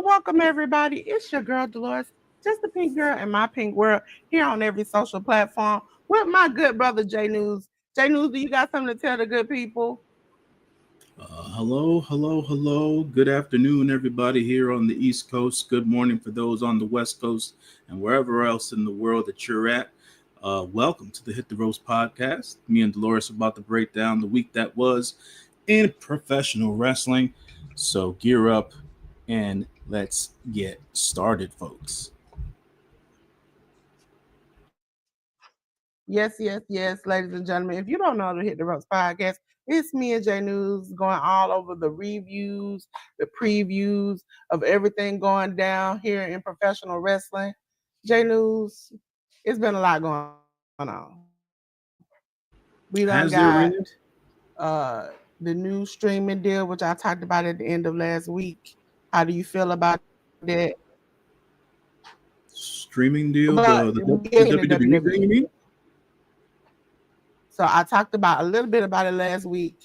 Welcome, everybody. It's your girl Delores, just the pink girl in my pink world, here on every social platform with my good brother J.News. J.News, do you got something to tell the good people? Hello. Good afternoon, everybody here on the East Coast. Good morning for those on the West Coast and wherever else in the world that you're at. Welcome to the Hit the Roast podcast. Me and Dolores are about to break down the week that was in professional wrestling. So gear up and let's get started, folks. Yes, ladies and gentlemen. If you don't know the Hit the Ropes podcast, it's me and J News going all over the reviews, the previews of everything going down here in professional wrestling. J News, it's been a lot going on. We done got Has there really? the new streaming deal, which I talked about at the end of last week. How do you feel about that? Streaming deal, But the, we the, getting the the WWE WWE. thing, you mean? So I talked about a little bit about it last week.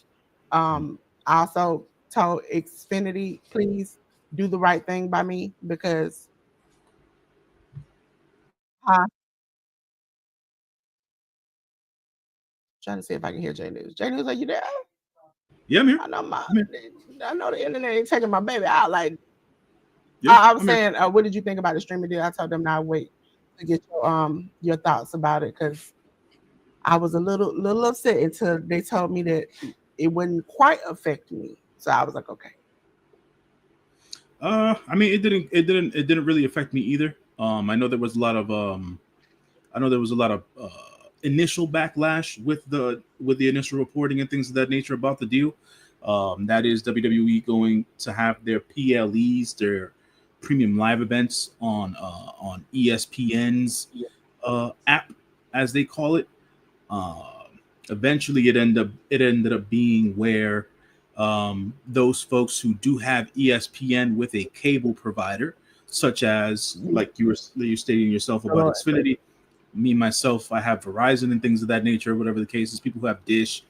I also told Xfinity, please do the right thing by me because I'm trying to see if I can hear J News. J News, are you there? Yeah, I'm here. I know my, I'm here. I know the internet ain't taking my baby out. Like Yeah, I was I'm here. saying, what did you think about the streaming deal? I told them now wait to get your thoughts about it because I was a little upset until they told me that it wouldn't quite affect me. So I was like, okay. I mean, it didn't really affect me either. I know there was a lot of initial backlash with the initial reporting and things of that nature about the deal. That is WWE going to have their PLEs, their premium live events on ESPN's app, as they call it. Uh, Eventually, it ended up being where those folks who do have ESPN with a cable provider, such as like you're stating yourself about Xfinity. Me myself, I have Verizon and things of that nature, whatever the case is. People who have Dish,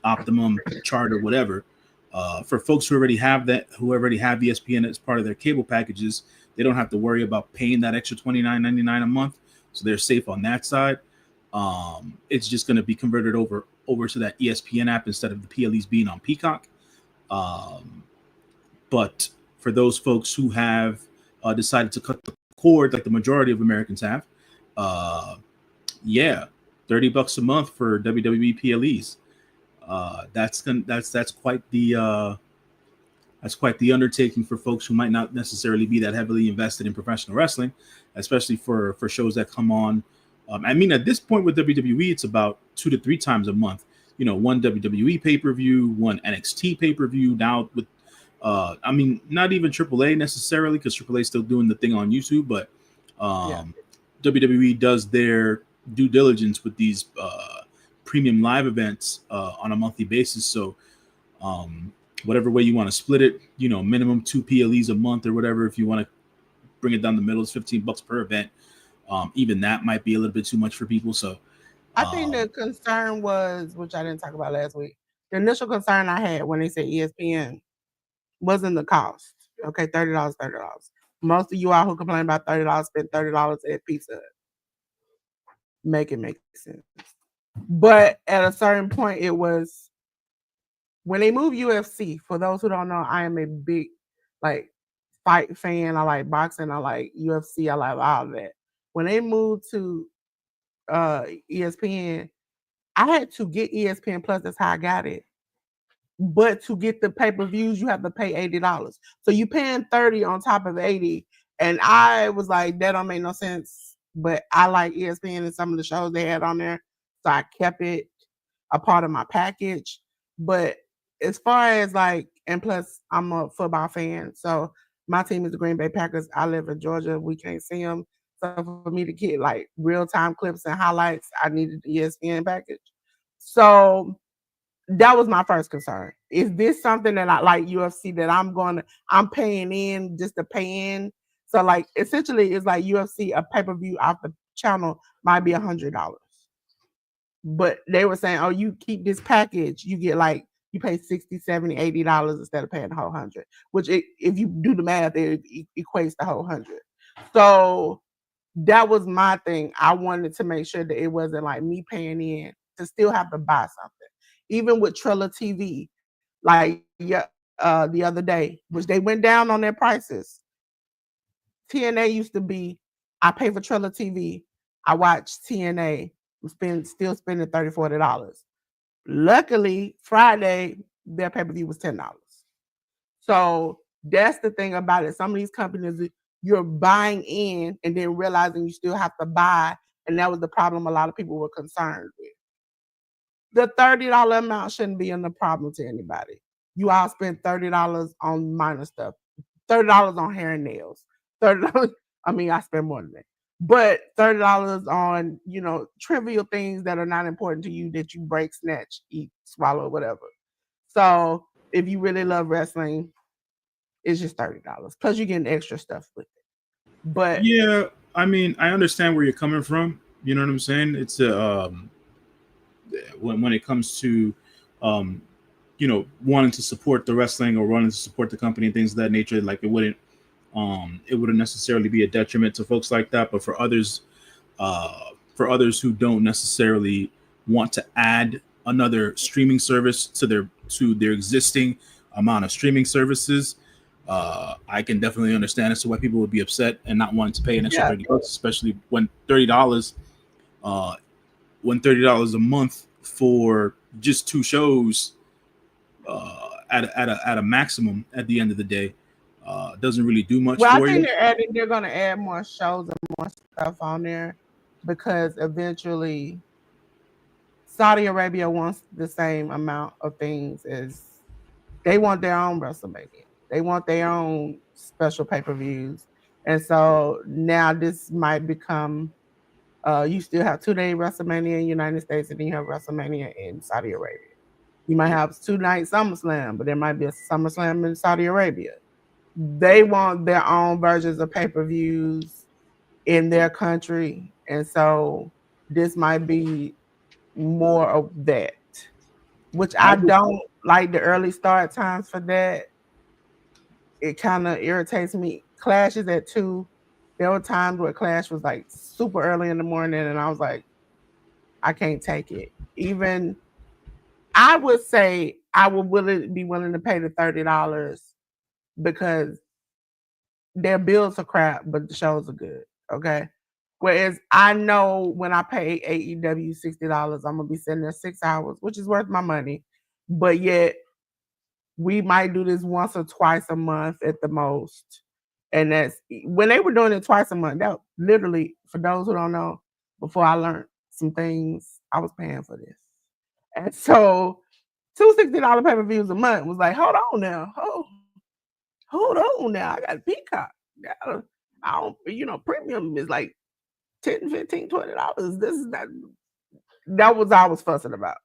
Optimum, Charter, whatever. For folks who already have ESPN as part of their cable packages, they don't have to worry about paying that extra $29.99 a month, so they're safe on that side. It's just going to be converted over to that ESPN app instead of the PLEs being on Peacock. Um, but for those folks who have decided to cut the cord, like the majority of Americans have, uh, yeah, $30 a month for WWE PLEs. That's quite the undertaking for folks who might not necessarily be that heavily invested in professional wrestling, especially for shows that come on. I mean, at this point with WWE, it's about 2 to 3 times a month. You know, one WWE pay per view, one NXT pay per view. Now with, I mean, not even AAA necessarily because AAA is still doing the thing on YouTube, but Yeah. WWE does their due diligence with these premium live events on a monthly basis. So um, whatever way you want to split it, you know, minimum 2 PLEs a month or whatever. If you want to bring it down the middle, it's $15 per event. Even that might be a little bit too much for people. So I think the concern was, which I didn't talk about last week, the initial concern I had when they said ESPN wasn't the cost. Okay, $30, $30. Most of you all who complain about $30 spend $30 at Pizza Hut. Make it make sense. But at a certain point, it was when they moved UFC. For those who don't know, I am a big like fight fan. I like boxing. I like UFC. I like all of that. When they moved to ESPN, I had to get ESPN Plus. That's how I got it. But to get the pay-per-views, you have to pay $80. So you paying 30 on top of 80. And I was like, that don't make no sense. But I like ESPN and some of the shows they had on there. So I kept it a part of my package. But as far as like, and plus I'm a football fan, so my team is the Green Bay Packers. I live in Georgia. We can't see them, so for me to get like real time clips and highlights, I needed the ESPN package. So that was my first concern. Is this something that I like UFC that I'm paying in just to pay in? So like essentially it's like UFC a pay-per-view off the channel might be $100. But they were saying, oh, you keep this package, you get like you pay 60, 70, $80 instead of paying the whole 100, which if you do the math, it equates the whole 100. So that was my thing. I wanted to make sure that it wasn't like me paying in to still have to buy something. Even with Triller TV, like the other day, which they went down on their prices. TNA used to be, I pay for Triller TV, I watch TNA, still spending $30, $40. Luckily, Friday, their pay-per-view was $10. So that's the thing about it. Some of these companies, you're buying in and then realizing you still have to buy. And that was the problem a lot of people were concerned with. The $30 amount shouldn't be a problem to anybody. You all spend $30 on minor stuff, $30 on hair and nails, $30. I mean, I spend more than that, but $30 on trivial things that are not important to you that you break, snatch, eat, swallow, whatever. So if you really love wrestling, it's just $30. Plus, you're getting extra stuff with it. But Yeah, I mean, I understand where you're coming from. You know what I'm saying? It's a when it comes to um, wanting to support the wrestling or wanting to support the company and things of that nature, like it wouldn't necessarily be a detriment to folks like that. But for others who don't necessarily want to add another streaming service to their existing amount of streaming services, I can definitely understand as to why people would be upset and not wanting to pay an extra $30, especially uh, $30 a month for just two shows at a maximum at the end of the day doesn't really do much well, I for think you. they're going to add more shows and more stuff on there because eventually Saudi Arabia wants the same amount of things as they want their own WrestleMania. They want their own special pay-per-views. And so now this might become you still have 2-day WrestleMania in the United States and then you have WrestleMania in Saudi Arabia. You might have 2-night SummerSlam, but there might be a SummerSlam in Saudi Arabia. They want their own versions of pay-per-views in their country. And so this might be more of that, which I I would, don't like the early start times for that. It kind of irritates me. Clash is at 2. There were times where Clash was like super early in the morning, and I was like, I can't take it. Even I would say I would be willing to pay the $30 because their bills are crap, but the shows are good. Okay. Whereas I know when I pay AEW $60, I'm gonna be sitting there 6 hours, which is worth my money. But yet we might do this once or twice a month at the most. And that's when they were doing it twice a month. That literally, for those who don't know, before I learned some things, I was paying for this. And so two $60 pay-per-views a month was like, hold on now. Hold on now. I got Peacock. I don't, premium is like 10, 15, $20. This is that was I was fussing about.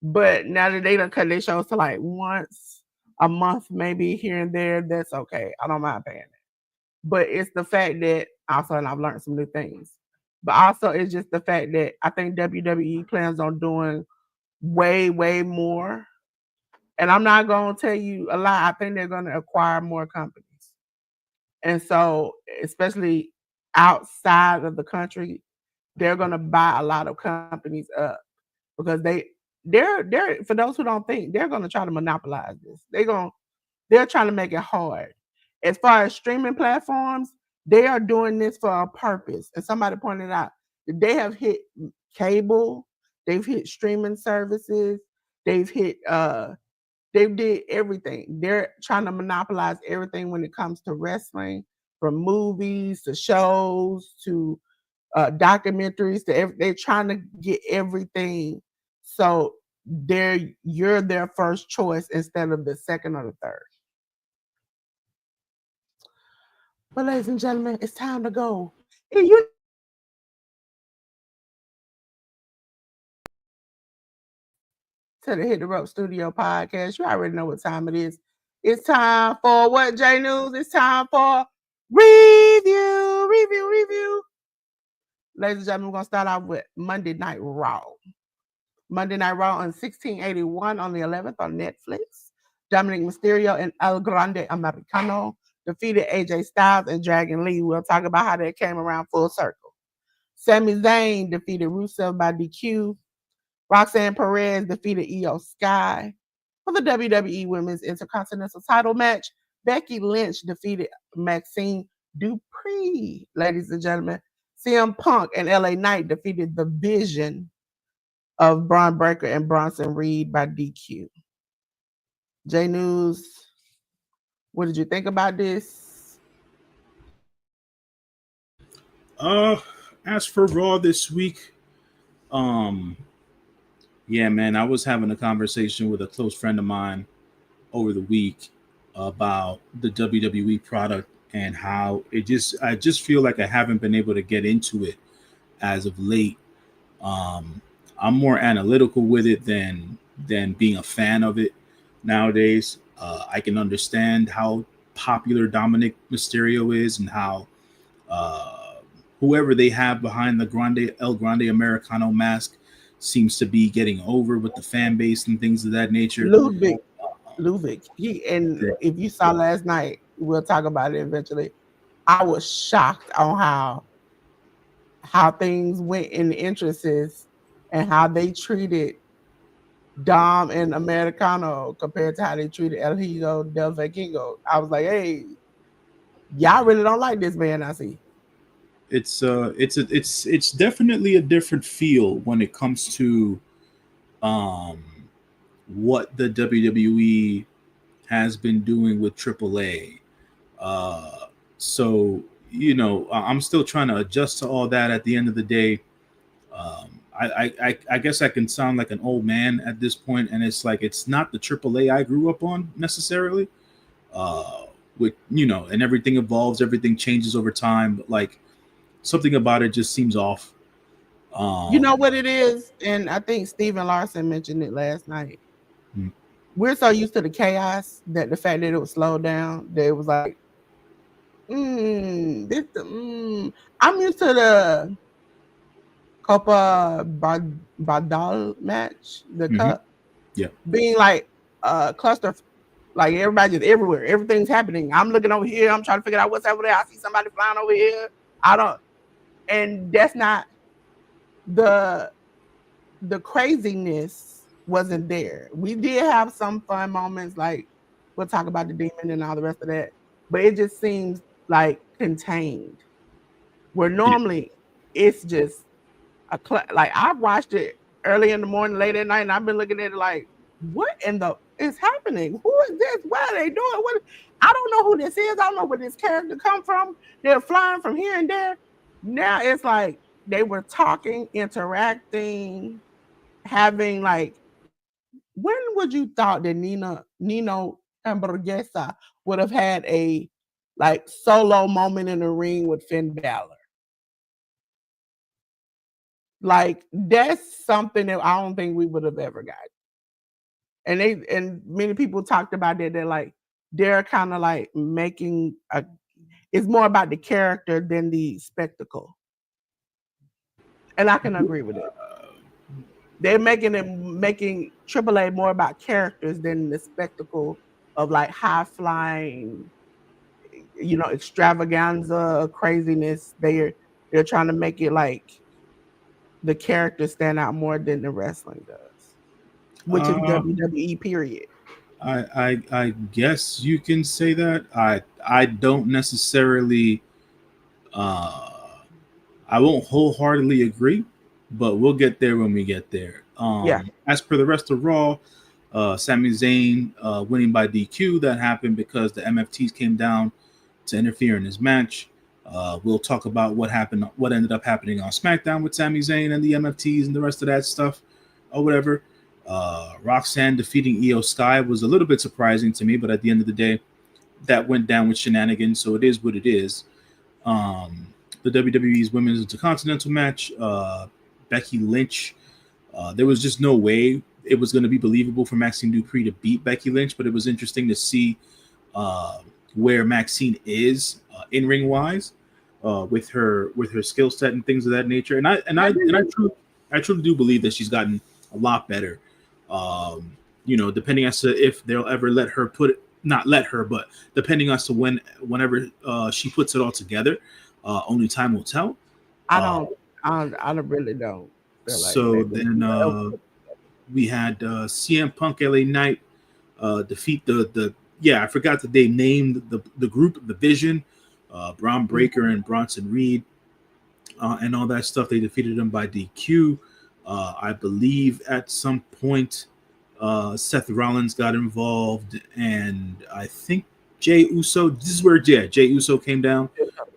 But now that they done cut their shows to like once a month, maybe here and there, that's okay. I don't mind paying it. But it's the fact that also, and I've learned some new things. But also, it's just the fact that I think WWE plans on doing way, way more. And I'm not going to tell you a lie. I think they're going to acquire more companies. And so, especially outside of the country, they're going to buy a lot of companies up because they're for those who don't think they're going to try to monopolize this. They're trying to make it hard. As far as streaming platforms, they are doing this for a purpose. And somebody pointed out that they have hit cable, they've hit streaming services, they've hit they did everything. They're trying to monopolize everything when it comes to wrestling, from movies to shows to documentaries. They're trying to get everything. So you're their first choice instead of the second or the third. But ladies and gentlemen, it's time to go. And you to the Hit the Rope Studio podcast. You already know what time it is. It's time for what, J.News? It's time for review. Ladies and gentlemen, we're going to start off with Monday Night Raw. Monday Night Raw on 1681 on the 11th on Netflix. Dominic Mysterio and El Grande Americano defeated AJ Styles and Dragon Lee. We'll talk about how that came around full circle. Sami Zayn defeated Rusev by DQ. Roxanne Perez defeated Io Sky. For the WWE Women's Intercontinental title match, Becky Lynch defeated Maxine Dupree. Ladies and gentlemen, CM Punk and LA Knight defeated the Vision of Braun Breaker and Bronson Reed by DQ. J.News, what did you think about this? As for Raw this week, yeah, man, I was having a conversation with a close friend of mine over the week about the WWE product and how I just feel like I haven't been able to get into it as of late. I'm more analytical with it than being a fan of it nowadays. I can understand how popular Dominic Mysterio is and how whoever they have behind the El Grande Americano mask seems to be getting over with the fan base and things of that nature. Ludwig. If you saw last night, we'll talk about it eventually. I was shocked on how things went in the entrances and how they treated Dom and Americano compared to how they treated El Higo del Vikingo. I was like, hey, y'all really don't like this man, I see. It's definitely a different feel when it comes to what the WWE has been doing with AAA. So I'm still trying to adjust to all that. At the end of the day, I guess I can sound like an old man at this point, and it's like it's not the AAA I grew up on necessarily. And everything evolves, everything changes over time, but like something about it just seems off. You know what it is, and I think Steven Larson mentioned it last night. We're so used to the chaos that the fact that it was slowed down, that it was like, I'm used to the Copa Badal match, the cup, being like cluster, like everybody just everywhere, everything's happening. I'm looking over here, I'm trying to figure out what's over there. I see somebody flying over here. And that's not the craziness wasn't there. We did have some fun moments, like we'll talk about the demon and all the rest of that, but it just seems like contained. Where normally it's just like I've watched it early in the morning, late at night, and I've been looking at it like, what in the is happening? Who is this? What are they doing? What? I don't know who this is. I don't know where this character come from. They're flying from here and there. Now it's like they were talking, interacting, having like, when would you thought that Nino Hamburguesa would have had a like solo moment in the ring with Finn Balor? Like that's something that I don't think we would have ever got. And many people talked about that. They're kind of like making it's more about the character than the spectacle. And I can agree with it. They're making AAA more about characters than the spectacle of like high flying, extravaganza, craziness. They're trying to make it like the characters stand out more than the wrestling does, which is WWE period. I guess you can say that. I don't necessarily I won't wholeheartedly agree, but we'll get there when we get there. As per the rest of Raw, Sami Zayn winning by DQ. That happened because the MFTs came down to interfere in his match. We'll talk about what ended up happening on SmackDown with Sami Zayn and the MFTs and the rest of that stuff or whatever. Roxanne defeating Io Sky was a little bit surprising to me, but at the end of the day, that went down with shenanigans, so it is what it is. Um, the WWE's Women's Intercontinental match, Becky Lynch. There was just no way it was going to be believable for Maxine Dupree to beat Becky Lynch, but it was interesting to see uh, where Maxine is in ring wise with her skill set and things of that nature. I truly do believe that she's gotten a lot better. Um, depending as to if they'll ever let her put it, not let her, but depending as to whenever she puts it all together, only time will tell. I Uh, don't. I really don't feel like so they will then ever. we had CM Punk LA Knight defeat the yeah, I forgot that they named the group, the Vision, Braun Breaker and Bronson Reed, and all that stuff. They defeated them by DQ. I believe at some point Seth Rollins got involved, and I think Jey Uso. This is where Jey Uso came down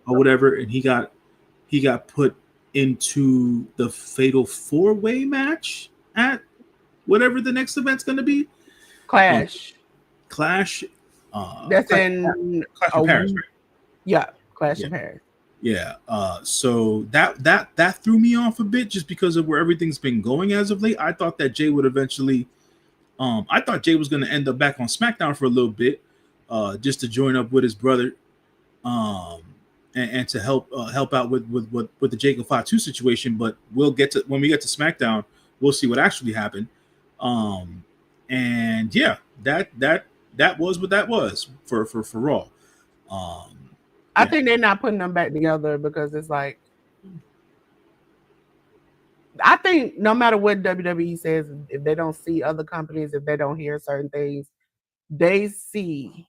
or whatever, and he got put into the Fatal 4-Way match at whatever the next event's going to be. Clash. Clash. That's Clash, in Clash a in Paris, week. right? Yeah, Clash Yeah. in Paris. Yeah. So that threw me off a bit just because of where everything's been going as of late. I thought that Jay would eventually. I thought Jay was going to end up back on SmackDown for a little bit, just to join up with his brother, um, and to help out with the Jacob Fatu situation. But we'll get to when we get to SmackDown, we'll see what actually happened. Um, and yeah, that was what that was for Raw. I Yeah. think they're not putting them back together because it's like I think no matter what WWE says, if they don't see other companies, if they don't hear certain things, they see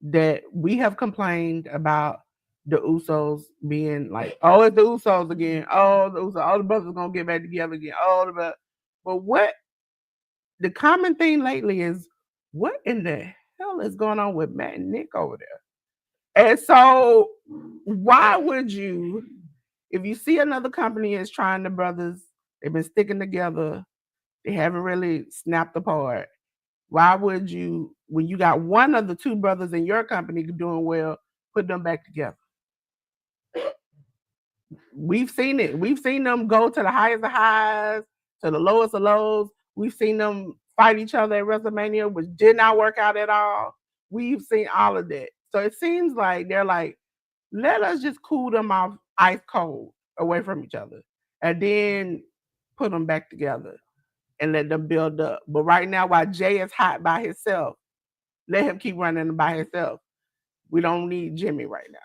that we have complained about the Usos being like, oh, it's the Usos again. Oh, the Usos, all the brothers gonna get back together again. But what the common thing lately is what in the hell is going on with Matt and Nick over there? And so why would you, if you see another company is trying the brothers, they've been sticking together, they haven't really snapped apart. Why would you, when you got one of the two brothers in your company doing well, put them back together? We've seen it. We've seen them go to the highest of highs, to the lowest of lows. We've seen them fight each other at WrestleMania, which did not work out at all. We've seen all of that. So it seems like they're like, let us just cool them off ice cold away from each other and then put them back together and let them build up. But right now, while Jay is hot by himself, let him keep running by himself. We don't need Jimmy right now,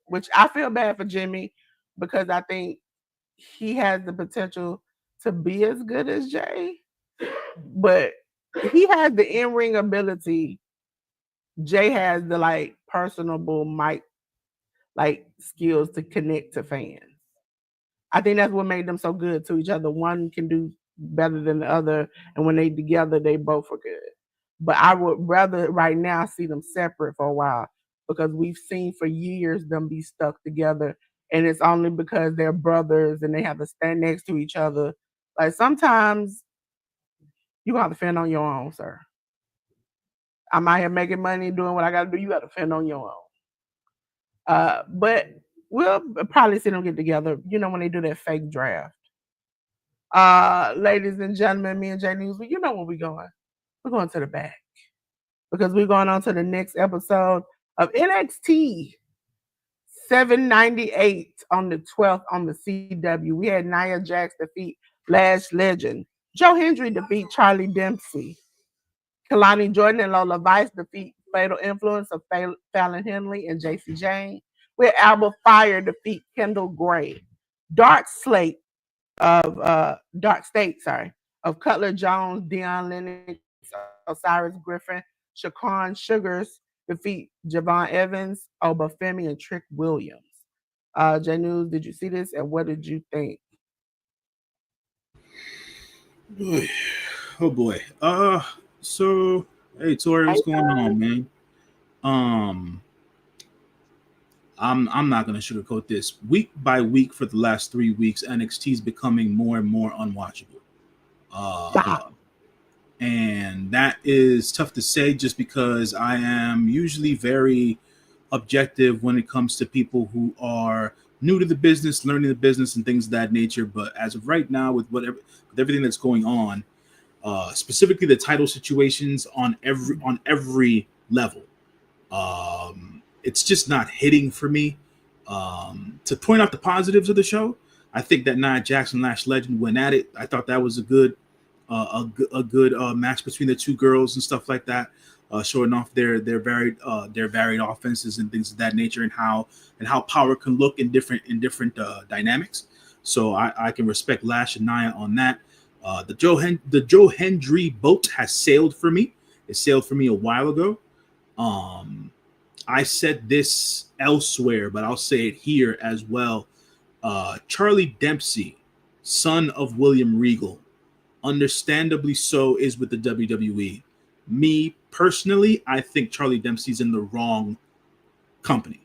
which I feel bad for Jimmy because I think he has the potential to be as good as Jay, but he has the in-ring ability. Jay has the like personable mic like skills to connect to fans. I think that's what made them so good to each other. One can do better than the other, and when they together, they both are good. But I would rather right now see them separate for a while because we've seen for years them be stuck together, and it's only because they're brothers and they have to stand next to each other. Like sometimes you have to fend on your own, sir. I'm out here making money, doing what I got to do. You got to fend on your own. But we'll probably see them get together. You know when they do that fake draft. Ladies and gentlemen, me and J.News, you know where we're going. We're going to the back because we're going on to the next episode of NXT 798 on the 12th on the CW. We had Nia Jax defeat Lash Legend. Joe Hendry defeat Charlie Dempsey. Kalani Jordan and Lola Vice defeat Fatal Influence of Fallon Henley and JC Jane. We had Alba Fire defeat Kendall Gray. Dark Slate Dark State, of Cutler Jones, Deion Lennox, Osiris Griffin, Shaquan Sugars defeat Javon Evans, Obafemi, and Trick Williams. J News, did you see this and what did you think? Oh boy. So hey Tori, what's going on, man? Um, I'm not gonna sugarcoat this. Week by week for the last 3 weeks, NXT is becoming more and more unwatchable. Uh, Stop. And that is tough to say just because I am usually very objective when it comes to people who are new to the business, learning the business, and things of that nature. But as of right now, with everything that's going on, specifically the title situations on every level, it's just not hitting for me. To point out the positives of the show, I think that Nia Jackson Lash Legend went at it. I thought that was a good match between the two girls and stuff like that, showing off their varied offenses and things of that nature, and how power can look in different dynamics. So I can respect Lash and Nia on that. The Joe Hendry boat has sailed for me. It sailed for me a while ago. Um, I said this elsewhere, but I'll say it here as well. Charlie Dempsey, son of William Regal, understandably so, is with the WWE. Me personally, I think Charlie Dempsey's in the wrong company.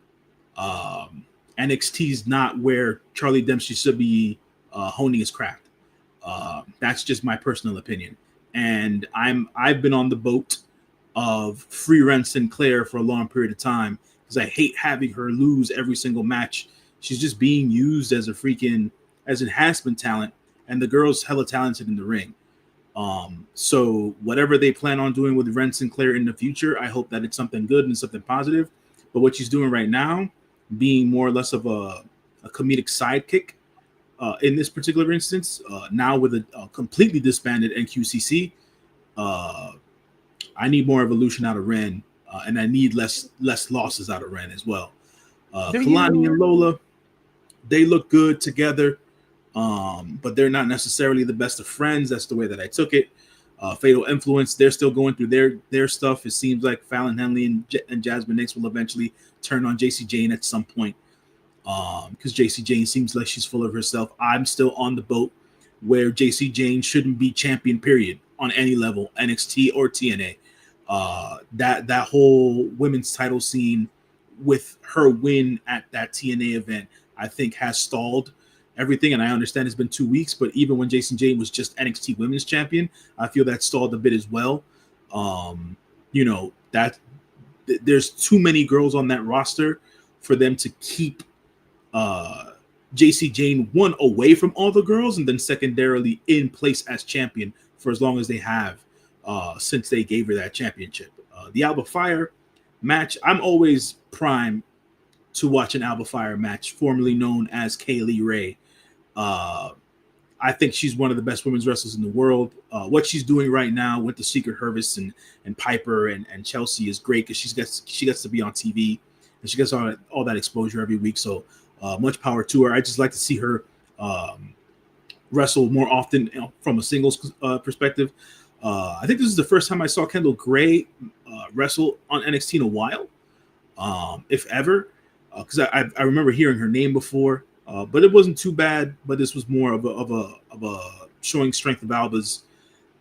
Um, NXT is not where Charlie Dempsey should be honing his craft. That's just my personal opinion. And I've been on the boat of Free Rent Sinclair for a long period of time because I hate having her lose every single match. She's just being used as a freaking as enhancement talent, and the girl's hella talented in the ring. So whatever they plan on doing with Ren Sinclair in the future, I hope that it's something good and something positive. But what she's doing right now, being more or less of a comedic sidekick, in this particular instance, now with a completely disbanded NQCC, uh, I need more evolution out of Ren, and I need less losses out of Ren as well. Do Kalani you and Lola, they look good together, but they're not necessarily the best of friends. That's the way that I took it. Fatal Influence, they're still going through their stuff. It seems like Fallon Henley and Jasmine Nix will eventually turn on JC Jane at some point, because JC Jane seems like she's full of herself. I'm still on the boat where JC Jane shouldn't be champion, period, on any level, NXT or TNA. That whole women's title scene with her win at that TNA event, I think, has stalled everything. And I understand it's been 2 weeks, but even when Jason Jane was just NXT Women's Champion, I feel that stalled a bit as well. Um, that there's too many girls on that roster for them to keep uh, JC Jane one away from all the girls, and then secondarily in place as champion for as long as they have, since they gave her that championship. The Alba Fire match, I'm always prime to watch an Alba Fire match, formerly known as Kaylee Ray. Uh, I think she's one of the best women's wrestlers in the world. What she's doing right now with the Secret Hervis and Piper and Chelsea is great because she gets to be on TV and she gets all that exposure every week. So much power to her. I just like to see her um, wrestle more often, from a singles perspective. I think this is the first time I saw Kendall Gray wrestle on NXT in a while, if ever, because I remember hearing her name before, but it wasn't too bad. But this was more of a showing strength of Alba's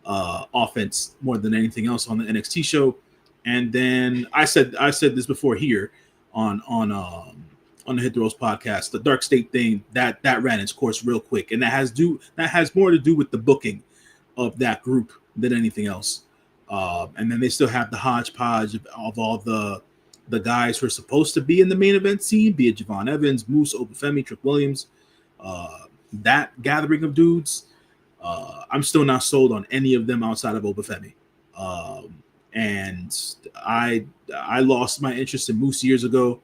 offense more than anything else on the NXT show. And then I said this before here on the Hit the Roast podcast, the Dark State thing that ran its course real quick, and that has more to do with the booking of that group than anything else. And then they still have the hodgepodge of all the guys who are supposed to be in the main event scene, be it Javon Evans, Moose, Obafemi, Trick Williams, that gathering of dudes. I'm still not sold on any of them outside of Obafemi. And I lost my interest in Moose years ago,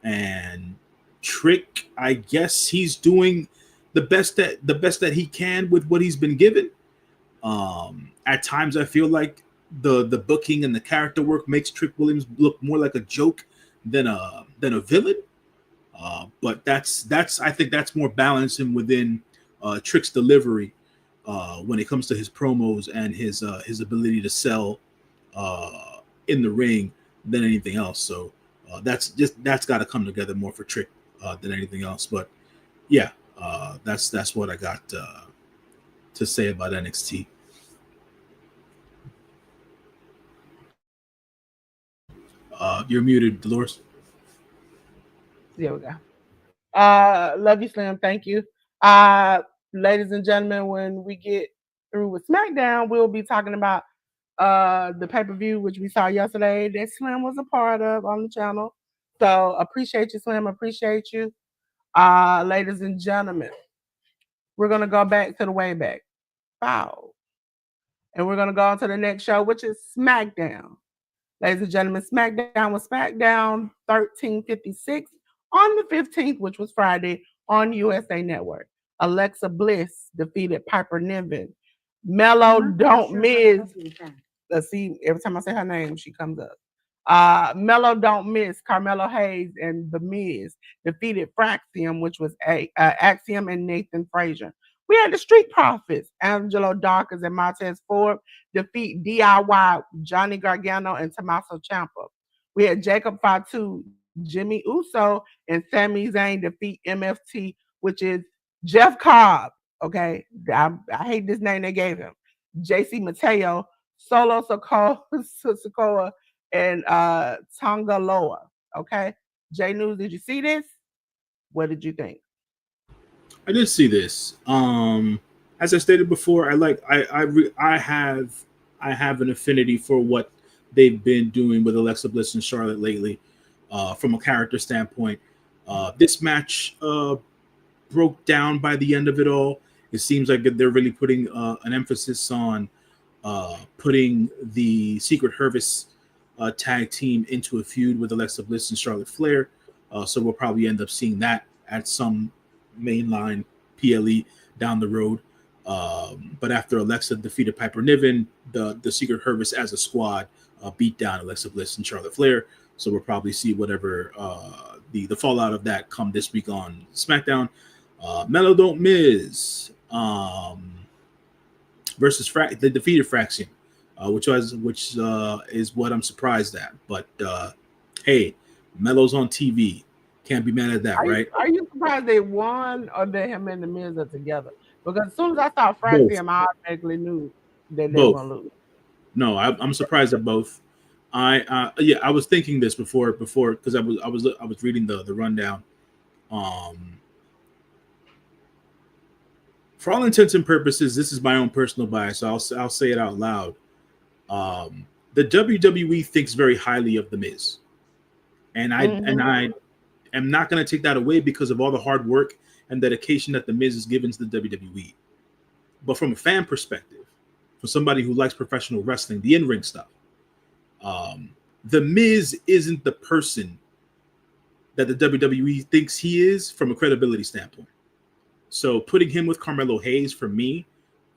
and Trick, I guess he's doing the best that he can with what he's been given. At times, I feel like the booking and the character work makes Trick Williams look more like a joke than a villain. But that's I think that's more balanced and within Trick's delivery when it comes to his promos and his ability to sell in the ring than anything else. So that's got to come together more for Trick than anything else. But yeah, that's what I got to say about NXT. You're muted, Dolores. There we go. Love you, Slim. Thank you. Ladies and gentlemen, when we get through with SmackDown, we'll be talking about the pay-per-view which we saw yesterday that Slim was a part of on the channel. So appreciate you, Slim. Appreciate you. Ladies and gentlemen, we're gonna go back to the way back. Wow. And we're gonna go on to the next show, which is SmackDown. Ladies and gentlemen, SmackDown was SmackDown 1356 on the 15th, which was Friday, on USA Network. Alexa Bliss defeated Piper Niven. Mello Don't Miss. Let's see, every time I say her name, she comes up. Mello Don't Miss, Carmelo Hayes and The Miz defeated Fraxium, which was Axiom and Nathan Frazier. We had the Street Profits, Angelo Dawkins and Montez Ford defeat DIY, Johnny Gargano and Tommaso Ciampa. We had Jacob Fatu, Jimmy Uso, and Sami Zayn defeat MFT, which is Jeff Cobb. Okay, I hate this name they gave him. JC Mateo, Solo Sokoa, and Tongaloa. Okay, J.News, did you see this? What did you think? I did see this. As I stated before, I have an affinity for what they've been doing with Alexa Bliss and Charlotte lately, from a character standpoint. This match broke down by the end of it all. It seems like they're really putting an emphasis on putting the Secret Service tag team into a feud with Alexa Bliss and Charlotte Flair. So we'll probably end up seeing that at some mainline PLE down the road. But after Alexa defeated Piper Niven, the Secret Service as a squad beat down Alexa Bliss and Charlotte Flair. So we'll probably see whatever the fallout of that come this week on SmackDown. Mello Don't Miz versus the defeated Fraxium, which is what I'm surprised at. But hey, Mello's on TV. Can't be mad at that, right? Are you surprised they won or that him and the Miz are together? Because as soon as I saw Both. Fraxium, I automatically knew that they were Both. gonna lose. No, I'm surprised at both. I was thinking this before because I was reading the rundown. For all intents and purposes, this is my own personal bias. So I'll say it out loud. The WWE thinks very highly of the Miz, and I am not going to take that away because of all the hard work and dedication that the Miz has given to the WWE. But from a fan perspective, for somebody who likes professional wrestling, the in-ring stuff, the Miz isn't the person that the WWE thinks he is from a credibility standpoint. So putting him with Carmelo Hayes, for me,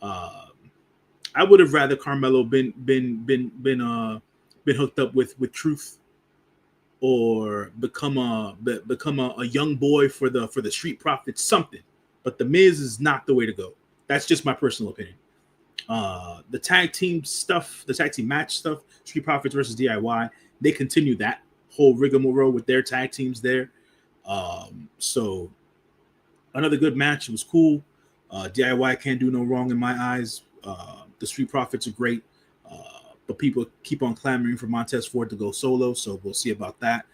I would have rather Carmelo been hooked up with Truth, or become a young boy for the Street Profits, something. But the Miz is not the way to go. That's just my personal opinion. The tag team stuff, the tag team match stuff, Street Profits versus DIY, they continue that whole rigmarole with their tag teams there. So another good match. It was cool. DIY can't do no wrong in my eyes. The Street Profits are great. But people keep on clamoring for Montez Ford to go solo, so we'll see about that.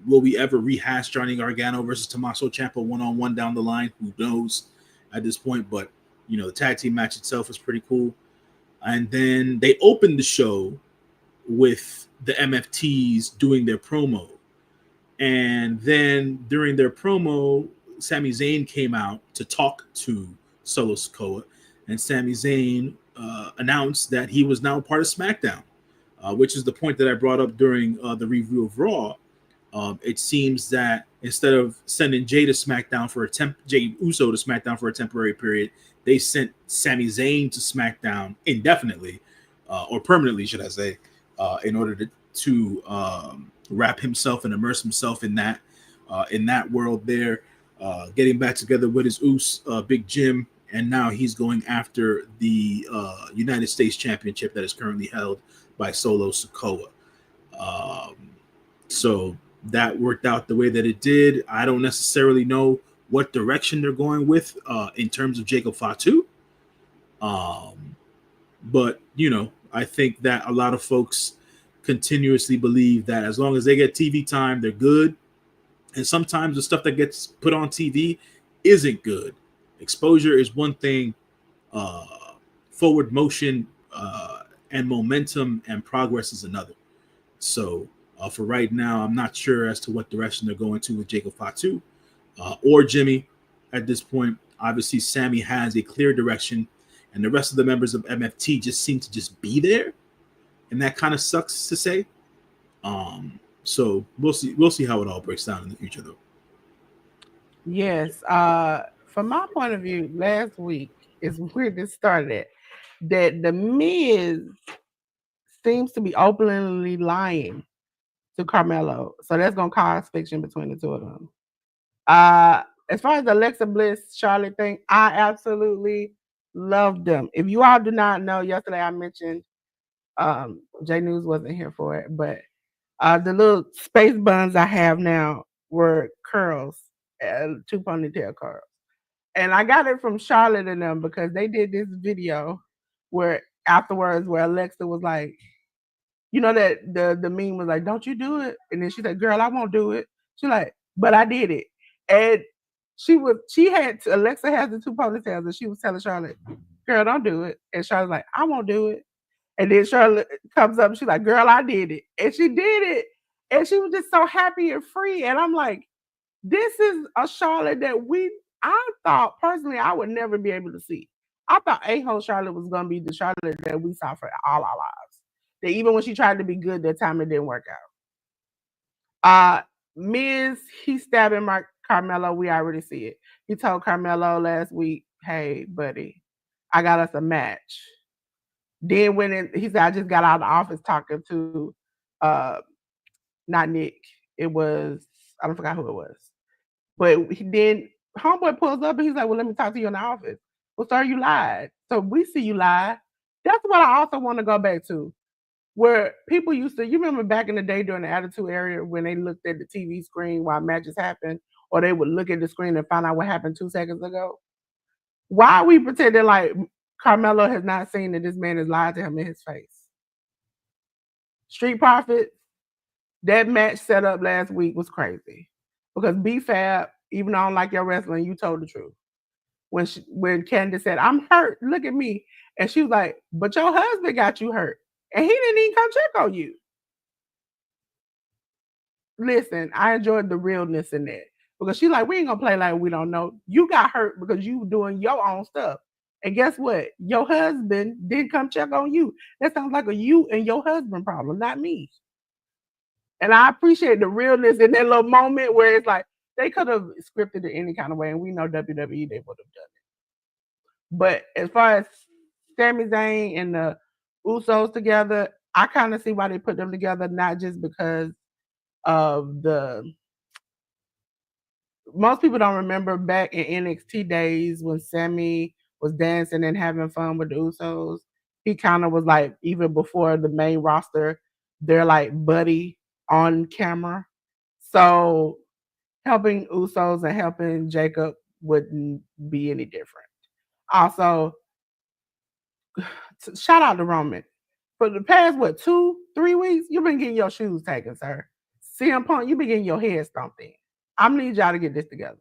Will we ever rehash Johnny Gargano versus Tommaso Ciampa one-on-one down the line? Who knows at this point, but the tag team match itself was pretty cool. And then they opened the show with the MFTs doing their promo. And then during their promo, Sami Zayn came out to talk to Solo Sikoa, and Sami Zayn announced that he was now part of SmackDown, which is the point that I brought up during the review of Raw. It seems that instead of sending Jay Uso to SmackDown for a temporary period, they sent Sami Zayn to SmackDown indefinitely, or permanently, should I say, in order to wrap himself and immerse himself in that world there, getting back together with his Big Jim. And now he's going after the United States Championship that is currently held by Solo Sikoa. So that worked out the way that it did. I don't necessarily know what direction they're going with in terms of Jacob Fatu. But, I think that a lot of folks continuously believe that as long as they get TV time, they're good. And sometimes the stuff that gets put on TV isn't good. Exposure is one thing. Forward motion and momentum and progress is another. So for right now, I'm not sure as to what direction they're going to with Jacob Fatu or Jimmy at this point. Obviously, Sammy has a clear direction, and the rest of the members of MFT just seem to just be there, and that kind of sucks to say. So we'll see. We'll see how it all breaks down in the future, though. Yes. From my point of view, last week is where this started at. That the Miz seems to be openly lying to Carmelo. So that's gonna cause fiction between the two of them. As far as the Alexa Bliss Charlotte thing, I absolutely love them. If you all do not know, yesterday I mentioned J.News wasn't here for it, but the little space buns I have now were curls, two ponytail curls. And I got it from Charlotte and them because they did this video where afterwards where Alexa was like, you know that the meme was like, "Don't you do it?" And then she said, "Girl, I won't do it." She's like, "But I did it." And she had Alexa has the two ponytails, and she was telling Charlotte, "Girl, don't do it." And Charlotte's like, "I won't do it." And then Charlotte comes up, and she's like, "Girl, I did it," and she did it, and she was just so happy and free. And I'm like, this is a Charlotte that I thought personally I would never be able to see. I thought A-hole Charlotte was gonna be the Charlotte that we saw for all our lives. That even when she tried to be good that time, it didn't work out. Miz, he stabbing Mark Carmelo. We already see it. He told Carmelo last week, "Hey, buddy, I got us a match." Then he said, "I just got out of the office talking to uh not Nick. It was I don't forgot who it was. But then homeboy pulls up and he's like, "Well, let me talk to you in the office." "Well, sir, you lied. So we see you lie." That's what I also want to go back to. Where people used to, you remember back in the day during the Attitude Era when they looked at the TV screen while matches happened, or they would look at the screen and find out what happened 2 seconds ago? Why are we pretending like Carmelo has not seen that this man has lied to him in his face? Street Profits, that match set up last week was crazy. Because B-Fab, even though I don't like your wrestling, you told the truth. When Candace said, "I'm hurt, look at me." And she was like, "But your husband got you hurt. And he didn't even come check on you." Listen, I enjoyed the realness in that. Because she's like, "We ain't gonna play like we don't know. You got hurt because you were doing your own stuff. And guess what? Your husband didn't come check on you. That sounds like a you and your husband problem, not me." And I appreciate the realness in that little moment where it's like they could have scripted it any kind of way, and we know WWE they would have done it. But as far as Sami Zayn and the Usos together, I kind of see why they put them together, not just because of the. Most people don't remember back in NXT days when Sammy was dancing and having fun with the Usos. He kind of was like, even before the main roster, they're like buddy on camera. So helping Usos and helping Jacob wouldn't be any different. Also, shout out to Roman. For the past, what, 2, 3 weeks, you've been getting your shoes taken, sir. CM Punk, you've been getting your head stomped in. I'm gonna need y'all to get this together.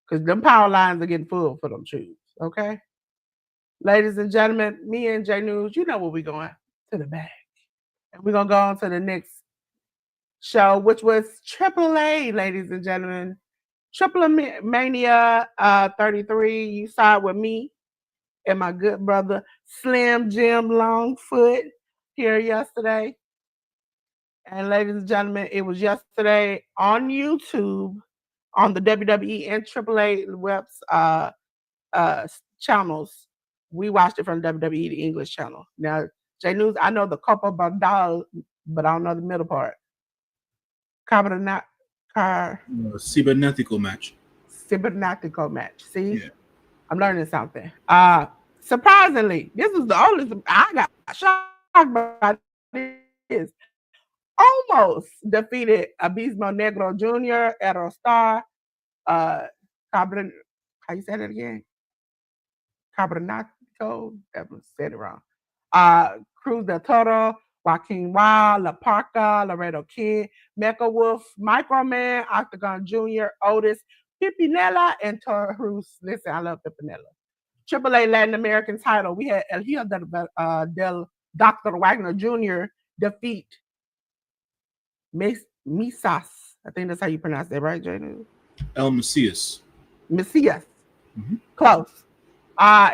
Because them power lines are getting full for them shoes. Okay? Ladies and gentlemen, me and J News, you know where we're going. To the back. And we're gonna go on to the next show, which was Triple A, ladies and gentlemen. Triple Mania 33. You saw it with me and my good brother Slim Jim Longfoot here yesterday. And ladies and gentlemen, it was yesterday on YouTube on the WWE and AAA webs uh, channels. We watched it from WWE, the English channel. Now, J News, I know the Copa Badal, but I don't know the middle part. Cybernetical match. Cybernetical match. See? Yeah. I'm learning something. Surprisingly, this is the only I got shocked by this. Almost defeated Abismo Negro Jr., Aerostar, uh, Cabrin, how you say that again? Cabernato, that was said it wrong. Cruz del Toro, Joaquin Wild, La Parca, Laredo Kid, Mecha Wolf, Microman, Octagon Jr., Otis, Pimpinella, and Taurus. Listen, I love Pimpinella. AAA Latin American title. We had El Hijo del Dr. Wagner Jr. defeat Misas. I think that's how you pronounce that, right, J.News? El Macias. Messias. Mhm. Close.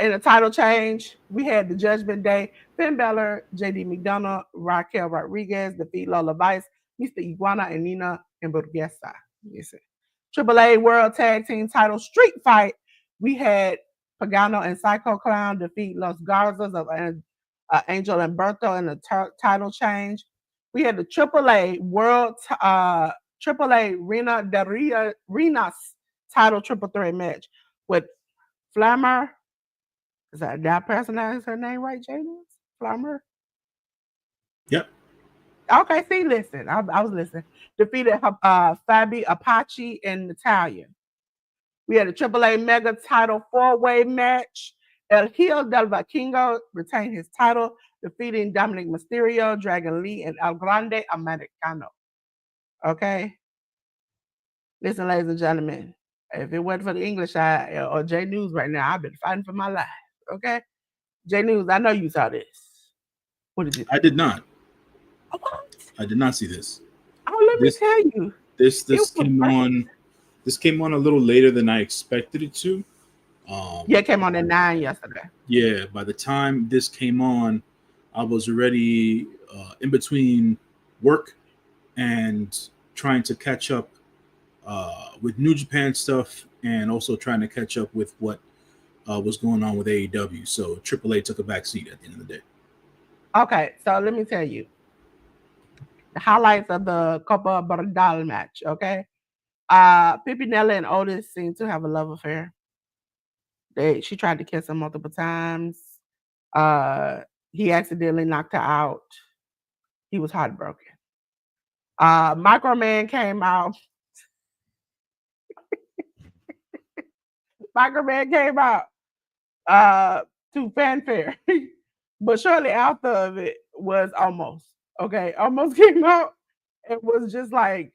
In a title change, we had the Judgment Day. Finn Balor, JD McDonough, Raquel Rodriguez defeat Lola Vice, Mr. Iguana, and Nina Hamburguesa. Listen. AAA World Tag Team Title Street Fight. We had Pagano and Psycho Clown defeat Los Garzas of Angel and Berto in the title change. We had the AAA World AAA Rena's title triple threat match with Flammer. Is that pronounce her name right, James? Flammer? Yep. Okay, see, listen. I was listening. Defeated Fabi Apache and Natalia. We had a AAA Mega title four-way match. El Hijo del Vikingo retained his title, defeating Dominic Mysterio, Dragon Lee, and El Grande Americano. Okay? Listen, ladies and gentlemen, if it wasn't for the English or J.News right now, I've been fighting for my life. Okay? J.News, I know you saw this. What did you think? I did not. What? I did not see this. Oh, let me This tell you. this It this was came perfect. on. This came on a little later than I expected it to. Yeah, it came on at 9 yesterday. Yeah, by the time this came on, I was already in between work and trying to catch up with New Japan stuff, and also trying to catch up with what was going on with AEW. So AAA took a back seat at the end of the day. Okay, so let me tell you the highlights of the Copa Bordal match. Okay, Pimpinella and Otis seem to have a love affair. She tried to kiss him multiple times. He accidentally knocked her out. He was heartbroken. Microman came out. Microman came out to fanfare. But shortly after of it was Almost. Okay. Almost came out and was just like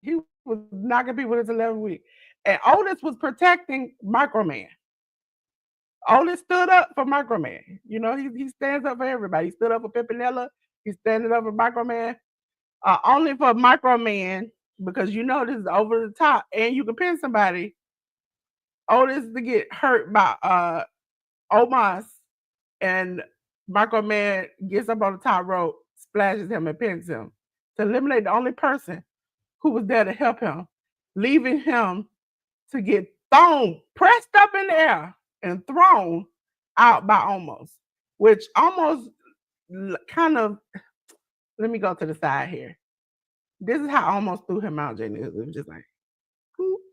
he was knocking people into 11 week. And Otis was protecting Microman. Otis stood up for Microman. You know, he stands up for everybody. He stood up for Pimpinella. He's standing up for Microman. Only for Microman, because you know this is over the top and you can pin somebody. Otis to get hurt by Omos, and Microman gets up on the top rope, splashes him, and pins him to eliminate the only person who was there to help him, leaving him to get thrown, pressed up in the air, and thrown out by Almost, which almost kind of, let me go to the side here. This is how I almost threw him out, J.News. It was just like,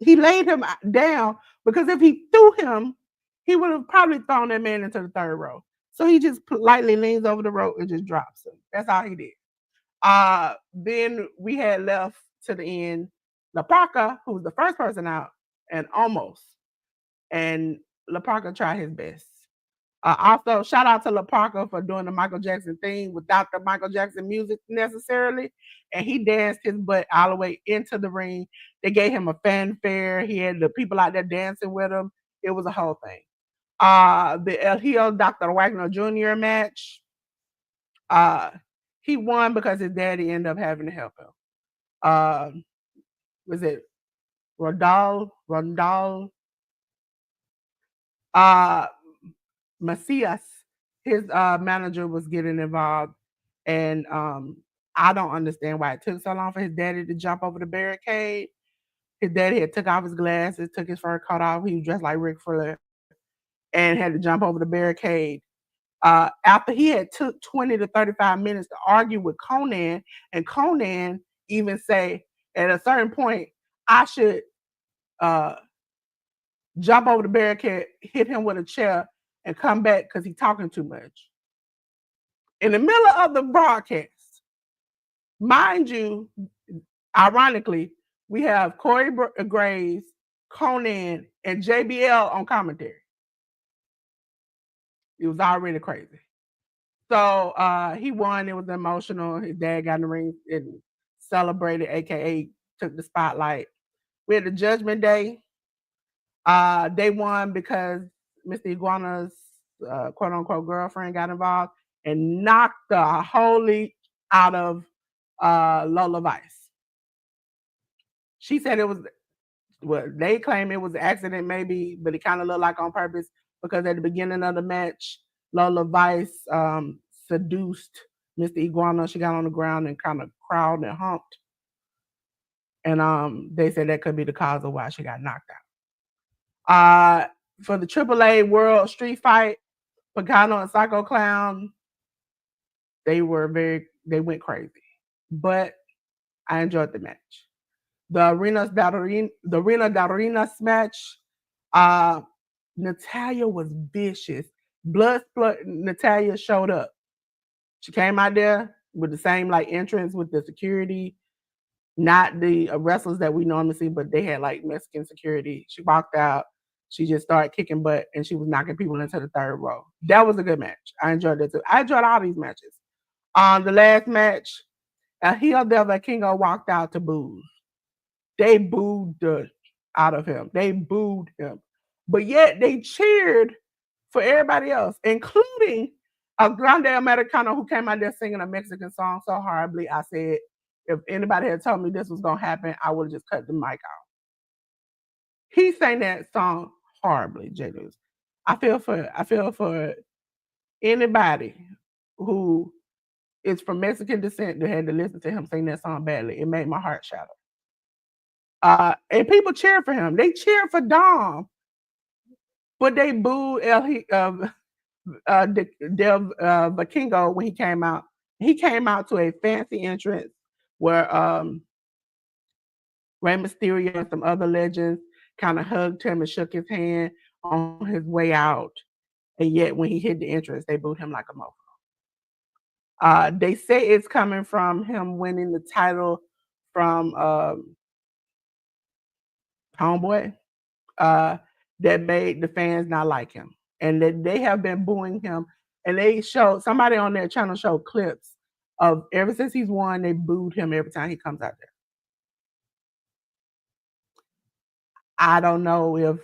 he laid him down, because if he threw him, he would have probably thrown that man into the third row. So he just lightly leans over the rope and just drops him. That's all he did. Then we had left to the end La Parca, who was the first person out, and Almost. And La Parca tried his best. Also, shout out to La Parca for doing the Michael Jackson thing without the Michael Jackson music necessarily. And he danced his butt all the way into the ring. They gave him a fanfare. He had the people out there dancing with him. It was a whole thing. The El Hijo Dr. Wagner Jr. match. He won because his daddy ended up having to help him. Was it Rondal? Macias, his manager was getting involved, and I don't understand why it took so long for his daddy to jump over the barricade. His daddy had took off his glasses, took his fur coat off. He was dressed like Ric Flair, and had to jump over the barricade. After he had took 20 to 35 minutes to argue with Conan, and Conan even say at a certain point, I should jump over the barricade, hit him with a chair, and come back because he's talking too much. In the middle of the broadcast, mind you, ironically, we have Corey Graves, Conan, and JBL on commentary. It was already crazy. So he won. It was emotional. His dad got in the ring and celebrated, aka took the spotlight. We had the Judgment Day. They won because Mr. Iguana's quote unquote girlfriend got involved and knocked the holy out of Lola Vice. She said it was, well, they claim it was an accident maybe, but it kind of looked like on purpose because at the beginning of the match, Lola Vice seduced Mr. Iguana. She got on the ground and kind of crawled and humped. And they said that could be the cause of why she got knocked out. For the AAA World Street Fight, Pagano and Psycho Clown, they went crazy. But I enjoyed the match. The Arena Darinas match, Natalia was vicious. Bloodsport Natalia showed up. She came out there with the same like entrance with the security, not the wrestlers that we normally see, but they had like Mexican security. She walked out. She just started kicking butt and she was knocking people into the third row. That was a good match. I enjoyed it too. I enjoyed all these matches. The last match, Heel Del Vikingo walked out to boo. They booed the out of him. They booed him. But yet they cheered for everybody else, including a Grande Americano who came out there singing a Mexican song so horribly. I said, if anybody had told me this was going to happen, I would have just cut the mic off. He sang that song horribly, J.News. I feel for anybody who is from Mexican descent that had to listen to him sing that song badly. It made my heart shatter. And people cheered for him. They cheered for Dom, but they booed Del Vikingo when he came out. He came out to a fancy entrance where Rey Mysterio and some other legends kind of hugged him and shook his hand on his way out. And yet when he hit the entrance, they booed him like a mofo. They say it's coming from him winning the title from Homeboy, that made the fans not like him. And that they have been booing him. And they showed, somebody on their channel showed clips of ever since he's won, they booed him every time he comes out there. I don't know if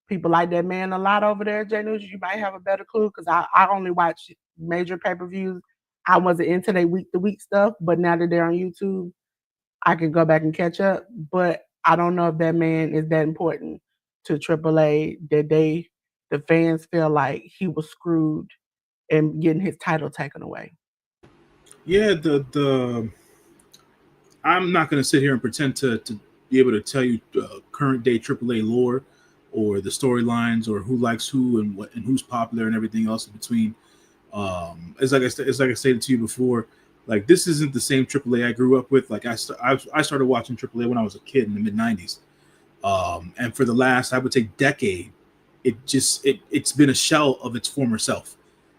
people like that man a lot over there, J.News. You might have a better clue because I only watch major pay-per-views. I wasn't into their week-to-week stuff, but now that they're on YouTube, I can go back and catch up. But I don't know if that man is that important to AAA that the fans feel like he was screwed and getting his title taken away. Yeah, I'm not going to sit here and pretend to be able to tell you current day AAA lore or the storylines or who likes who and what and who's popular and everything else in between. It's like I stated to you before. Like, this isn't the same AAA I grew up with. Like, I started watching AAA when I was a kid in the mid '90s, and for the last, I would say, decade, it's been a shell of its former self.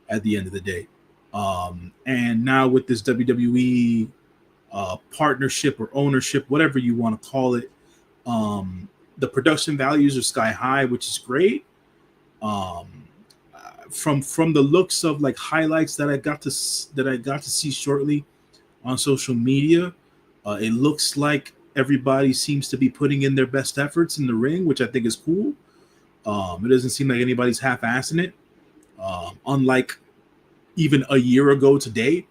At the end of the day, and now with this WWE partnership or ownership, whatever you want to call it, the production values are sky high, which is great. From the looks of like highlights that I got to see shortly on social media, it looks like everybody seems to be putting in their best efforts in the ring, which I think is cool. It doesn't seem like anybody's half-assing it, unlike even a year ago today.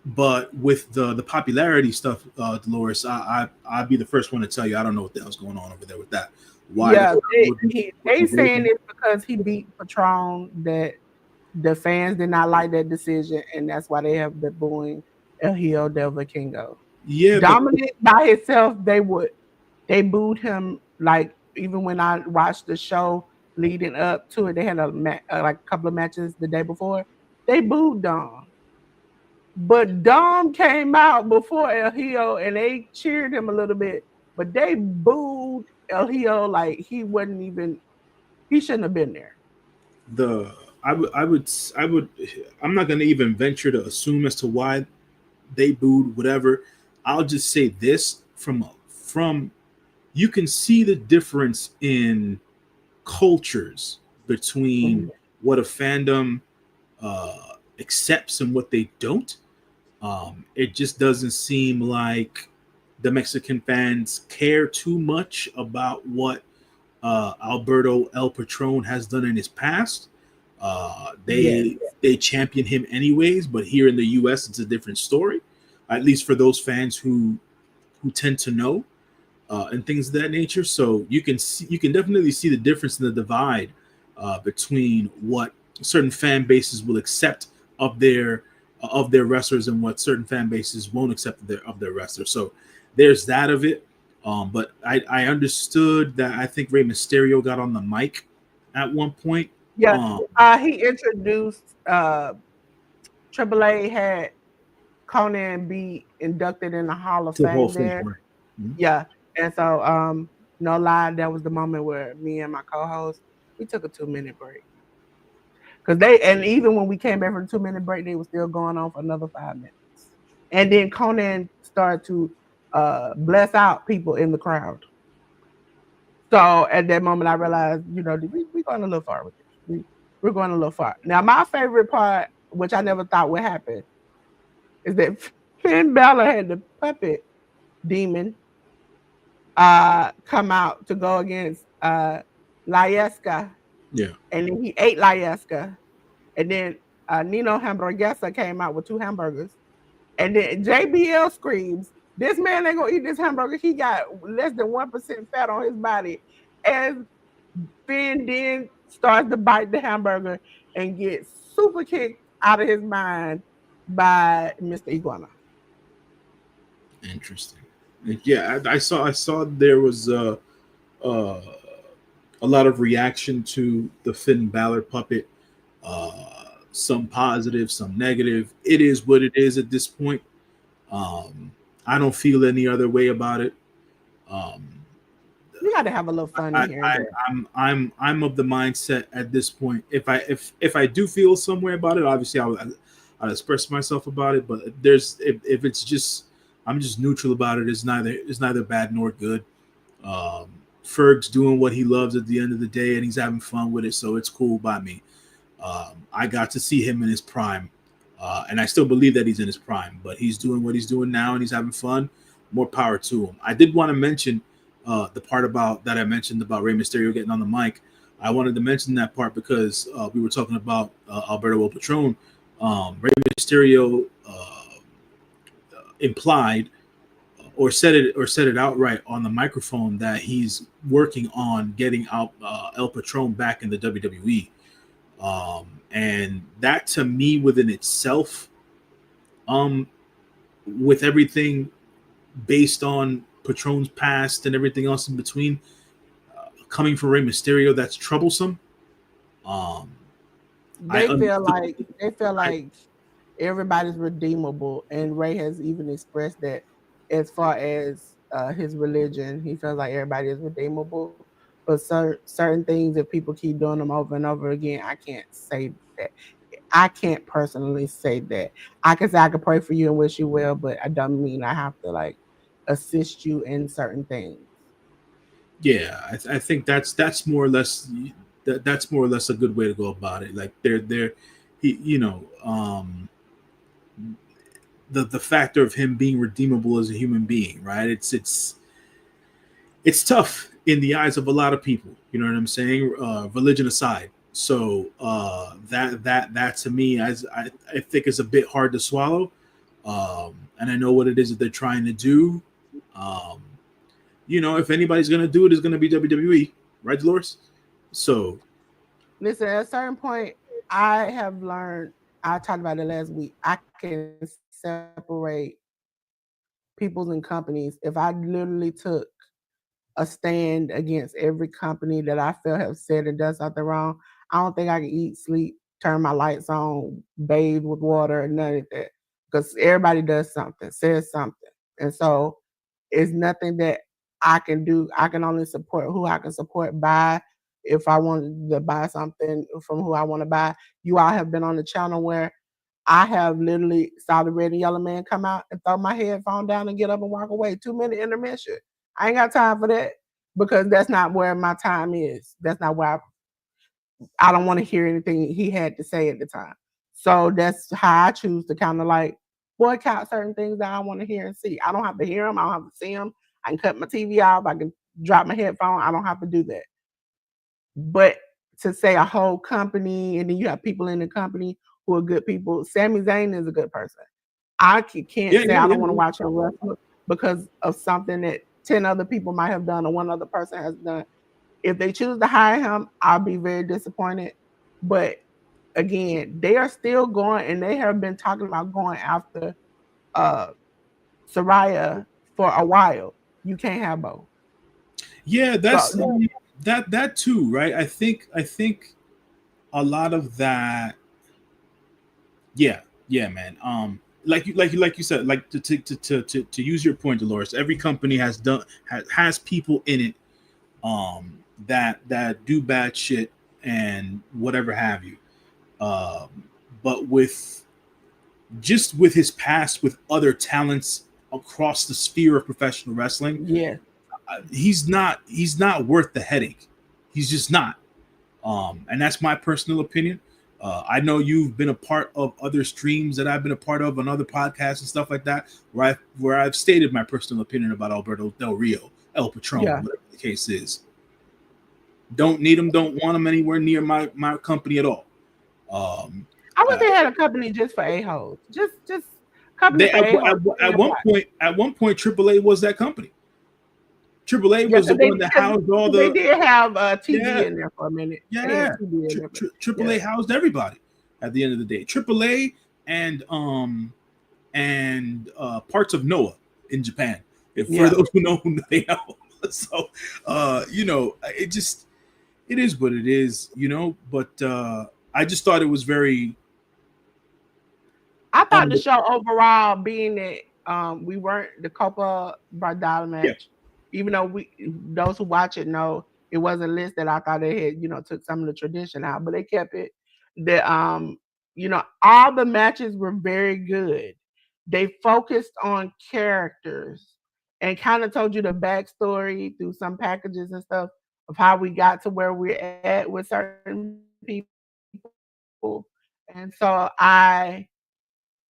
But with the popularity stuff, Delores, I'd be the first one to tell you I don't know what the hell's going on over there with that. Why? Yeah, they saying it's because he beat Patron that the fans did not like that decision, and that's why they have been booing El Hijo del Vikingo. Yeah, Dominic by himself, they booed him. Like, even when I watched the show leading up to it, they had like a couple of matches the day before. They booed Dom, but Dom came out before El Hijo, and they cheered him a little bit, but they booed El Hijo like he wasn't even. He shouldn't have been there. I would I'm not going to even venture to assume as to why they booed whatever. I'll just say this from you can see the difference in cultures between what a fandom accepts and what they don't. It just doesn't seem like the Mexican fans care too much about what Alberto El Patron has done in his past. Yes. They champion him anyways, but here in the U.S. it's a different story. At least for those fans who tend to know and things of that nature. So you can definitely see the difference in the divide between what certain fan bases will accept of their wrestlers and what certain fan bases won't accept of their wrestlers. So there's that of it. But I understood that I think Rey Mysterio got on the mic at one point. Yeah. Um, He introduced Triple A had Conan be inducted in the Hall of to the Hall Fame of Fame, there. right? Mhm. Yeah. And so no lie, that was the moment where me and my co-host we took a 2 minute break. Cause they and even when we came back from the 2 minute break, they were still going on for another 5 minutes. And then Conan started to bless out people in the crowd. So at that moment, I realized, we're going a little far with this. We're going a little far. Now, my favorite part, which I never thought would happen, is that Finn Balor had the puppet demon come out to go against Layeska, Yeah, and then he ate Layeska, and then Nino Hamburguesa came out with two hamburgers, and then JBL screams, "This man ain't gonna eat this hamburger. He got less than 1% fat on his body." And Finn then starts to bite the hamburger and gets super kicked out of his mind by Mr. Iguana. interesting. Yeah, I saw there was uh, a lot of reaction to the Finn Balor puppet. Some positive, some negative. It is what it is at this point. Um, I don't feel any other way about it. Um, You got to have a little fun in here and there. I'm of the mindset at this point. If I do feel some way about it, obviously I'll express myself about it. But if it's just I'm just neutral about it. It's neither bad nor good. Um, Ferg's doing what he loves at the end of the day, and he's having fun with it, so it's cool by me. I got to see him in his prime, and I still believe that he's in his prime. But he's doing what he's doing now, and he's having fun. More power to him. I did want to mention the part about that I mentioned about Rey Mysterio getting on the mic. I wanted to mention that part because we were talking about Alberto El Patron. Rey Mysterio implied or said it outright on the microphone that he's working on getting out El Patron back in the WWE. And that to me within itself, um, with everything based on Patron's past and everything else in between, coming from Rey Mysterio, that's troublesome. Um, I They feel understood. like they feel I, like everybody's redeemable, and Ray has even expressed that as far as his religion, he feels like everybody is redeemable. But certain things, if people keep doing them over and over again, I can't say that. I can't personally say that. I can say I can pray for you and wish you well, but I don't mean I have to like assist you in certain things. yeah, I think that's more or less that's more or less a good way to go about it. Like they're he the factor of him being redeemable as a human being, right? It's tough in the eyes of a lot of people. You know what I'm saying? Religion aside. So that to me, as I think, is a bit hard to swallow. And I know what it is that they're trying to do. Um, if anybody's gonna do it, it's gonna be WWE, right, Dolores? So Listen, at a certain point, I have learned. I talked about it last week. I can separate peoples and companies if I literally took a stand against every company that I feel have said and done something wrong. I don't think I can eat, sleep, turn my lights on, bathe with water, and none of that. Because everybody does something, says something. And so it's nothing that I can do. I can only support who I can support by if I wanted to buy something from who I want to buy. You all have been on the channel where I have literally saw the red and yellow man come out and throw my headphone down and get up and walk away. 2 minute intermission. I ain't got time for that because that's not where my time is. That's not where I don't want to hear anything he had to say at the time. So that's how I choose to kind of like boycott certain things that I want to hear and see. I don't have to hear them. I don't have to see them. I can cut my TV off. I can drop my headphone. I don't have to do that. But to say a whole company and then you have people in the company who are good people, Sami Zayn is a good person. I can't Yeah, say yeah, I yeah, don't want to yeah. watch him wrestle because of something that 10 other people might have done or one other person has done. If they choose to hire him, I'll be very disappointed. But again, they are still going and they have been talking about going after uh Soraya for a while. You can't have both. Yeah, So that's that too, right? I think a lot of that. Yeah, yeah, man. Like you said, like to use your point, Dolores. Every company has people in it, that do bad shit and whatever have you. Um, but with his past with other talents across the sphere of professional wrestling, yeah. he's not worth the headache. He's just not. And that's my personal opinion. I know you've been a part of other streams that I've been a part of on other podcasts and stuff like that, where I've stated my personal opinion about Alberto Del Rio, El Patron, Yeah. whatever the case is. Don't need him, don't want him anywhere near my company at all. Um, I wish uh, they had a company just for a-holes. Just company they for a-holes. at one point AAA was that company. AAA Yeah, was the because they one that because housed all they the did have TB yeah in there for a minute. They yeah. had TB in there, but AAA yeah, housed everybody at the end of the day. AAA and parts of Noah in Japan. If for yeah. those who know, they know. So it is what it is, But I just thought it was very I thought the um show overall, being that we weren't the Copa Bardal yeah. match, even though we those who watch it know it wasn't listed. I thought they had took some of the tradition out, but they kept it. The all the matches were very good. They focused on characters and kind of told you the backstory through some packages and stuff of how we got to where we're at with certain people. And so I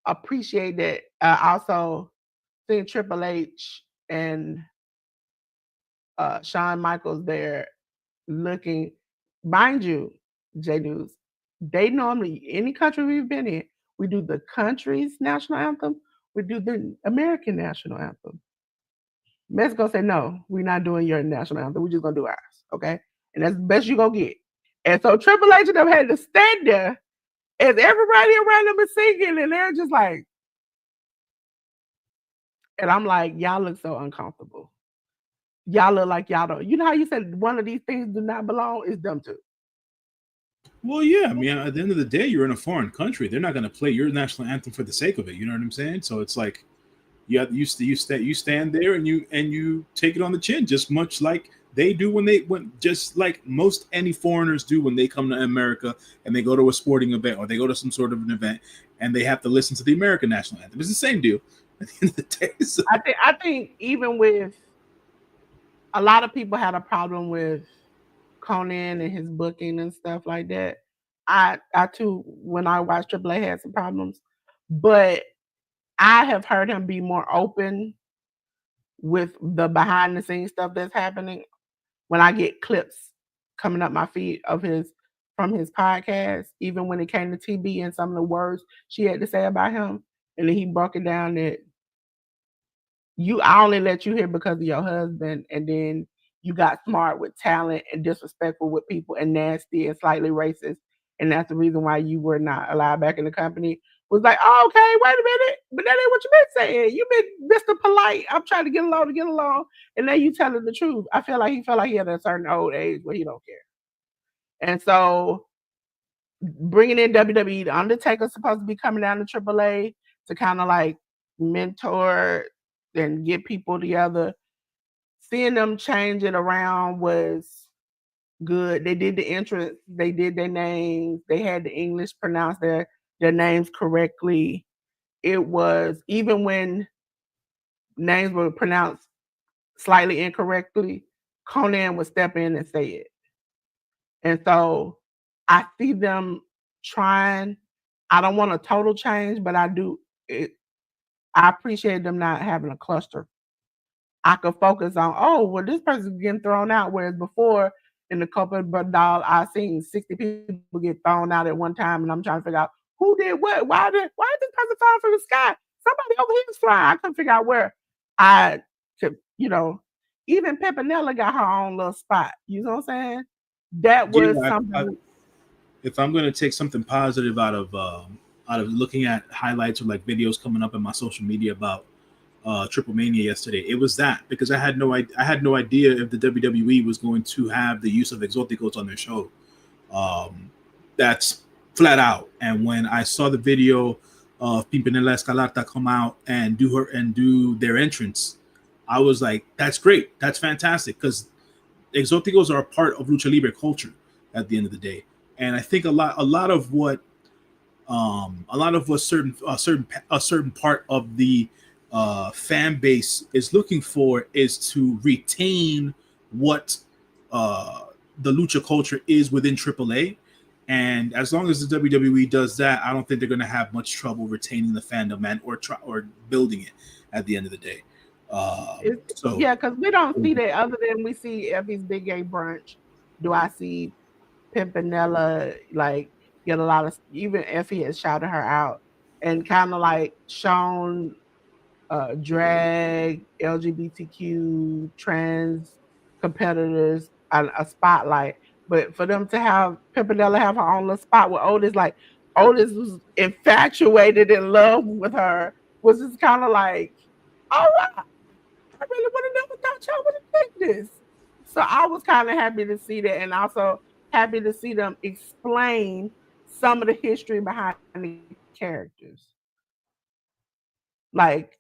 appreciate that. Also, seeing Triple H and Shawn Michaels there looking, mind you, J News, they normally, any country we've been in, we do the country's national anthem, we do the American national anthem. Mexico said, no, we're not doing your national anthem. We're just going to do ours. Okay. And that's the best you're going to get. And so Triple H and them had to stand there as everybody around them is singing, and they're just like, and I'm like, y'all look so uncomfortable. Y'all look like y'all don't. You know how you said one of these things do not belong? It's them too. Well, yeah, I mean, at the end of the day, you're in a foreign country. They're not going to play your national anthem for the sake of it. You know what I'm saying? So it's like you stand there and you take it on the chin, just much like they do when just like most any foreigners do when they come to America and they go to a sporting event or they go to some sort of an event and they have to listen to the American national anthem. It's the same deal at the end of the day. So, I think even with a lot of people had a problem with Conan and his booking and stuff like that. I too, when I watched Triple A, had some problems, but I have heard him be more open with the behind the scenes stuff that's happening when I get clips coming up my feed of his from his podcast, even when it came to TB and some of the words she had to say about him. And then he broke it down that I only let you here because of your husband, and then you got smart with talent and disrespectful with people and nasty and slightly racist, and that's the reason why you were not allowed back in the company. Was like, oh, okay, wait a minute, but that ain't what you been saying. You been Mr. Polite. I'm trying to get along, and then you telling the truth. I feel like he felt like he had a certain old age where he don't care, and so bringing in WWE, the Undertaker's supposed to be coming down to AAA to kind of like mentor and get people together. Seeing them change it around was good. They did the entrance, they did their names, they had the English pronounce their names correctly. It was even when names were pronounced slightly incorrectly, Conan would step in and say it. And so I see them trying. I don't want a total change, but I do. I appreciate them not having a cluster. I could focus on, oh, well, this person's getting thrown out. Whereas before, in the Copa doll, I seen 60 people get thrown out at one time, and I'm trying to figure out who did what. Why did this person fall from the sky? Somebody over here is flying. I couldn't figure out where. I could, even Pimpinella got her own little spot. You know what I'm saying? That was Yeah, something. if I'm gonna take something positive out of looking at highlights or like videos coming up in my social media about Triple Mania yesterday, it was that because I had no idea if the WWE was going to have the use of exoticos on their show. Um, that's flat out. And when I saw the video of Pimpinela Escarlata come out and do their entrance, I was like, "That's great. That's fantastic." Because exoticos are a part of lucha libre culture at the end of the day, and I think a lot of what a certain part of the fan base is looking for is to retain what uh, the lucha culture is within AAA. And as long as the WWE does that, I don't think they're going to have much trouble retaining the fandom and or building it at the end of the day. So Yeah, because we don't see that other than we see Effie's Big Gay Brunch. Do I see Pimpinella like get a lot of even Effie has shouted her out and kind of like shown drag, LGBTQ, trans competitors a spotlight. But for them to have Pimpinella have her own little spot with Otis, like Otis was infatuated in love with her, was just kind of like, all right, I really would have never thought y'all would have picked this. So I was kind of happy to see that, and also happy to see them explain some of the history behind the characters. Like,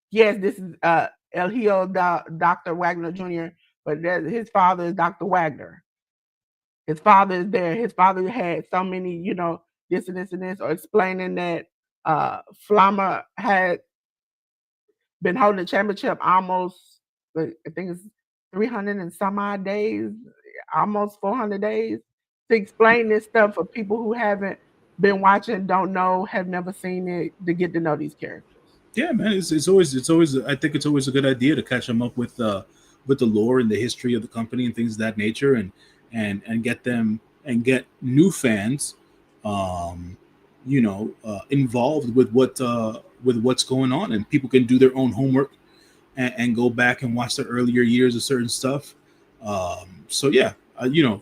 yes, this is El Hijo Dr. Wagner Jr., but his father is Dr. Wagner. His father is there. His father had so many, this and this and this, or explaining that Flamma had been holding the championship almost, I think it's 300 and some odd days, almost 400 days, to explain this stuff for people who haven't been watching, don't know, have never seen it, to get to know these characters. yeah, man, it's always I think it's always a good idea to catch them up with the lore and the history of the company and things of that nature, and get them and get new fans, um, involved with what's going on, and people can do their own homework and go back and watch the earlier years of certain stuff. So yeah,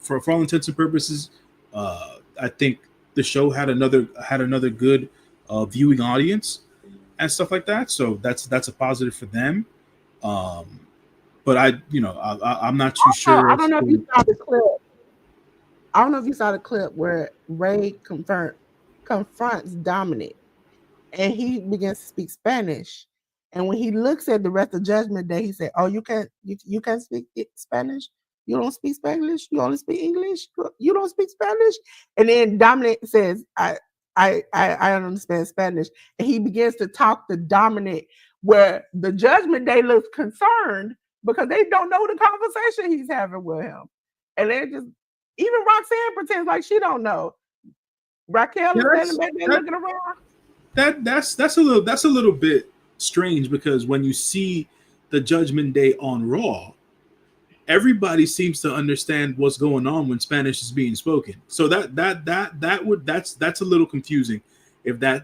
for all intents and purposes, I think the show had another good viewing audience and stuff like that. So that's a positive for them. Um, but I'm not too Oh, sure I as don't know if you to. saw the clip. I don't know if you saw the clip where Ray confronts Dominic and he begins to speak Spanish. And when he looks at the rest of Judgment Day, he said, "Oh, you can't speak Spanish. You don't speak Spanish. You only speak English. You don't speak Spanish." And then Dominic says, I understand Spanish," and he begins to talk to Dominic, where the Judgment Day looks concerned because they don't know the conversation he's having with him, and they just even Roxanne pretends like she don't know. Raquel Yeah, is standing back there looking around. that's a little bit strange because when you see the Judgment Day on Raw, everybody seems to understand what's going on when Spanish is being spoken. So that's a little confusing. If that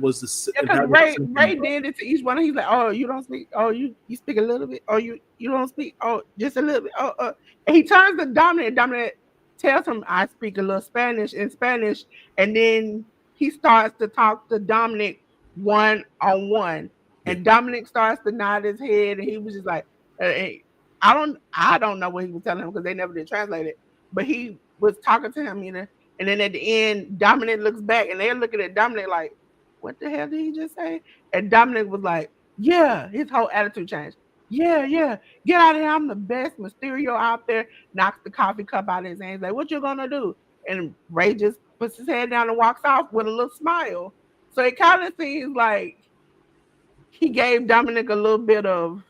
was Yeah, if because that was Ray something. did it to each one. He's like, "Oh, you don't speak. Oh, you speak a little bit. Oh, you don't speak. Oh, just a little bit. Oh, and he turns to Dominic. Dominic tells him, "I speak a little Spanish in Spanish," and then he starts to talk to Dominic one on one, Yeah. and Dominic starts to nod his head, and he was just like, hey, I don't know what he was telling him because they never did translate it, but he was talking to him, and then at the end, Dominic looks back, and they're looking at Dominic like, what the hell did he just say? And Dominic was like, yeah, his whole attitude changed. Yeah, yeah, get out of here. I'm the best Mysterio out there. Knocks the coffee cup out of his hand. He's like, what you gonna do? And Ray just puts his head down and walks off with a little smile. So it kind of seems like he gave Dominic a little bit of,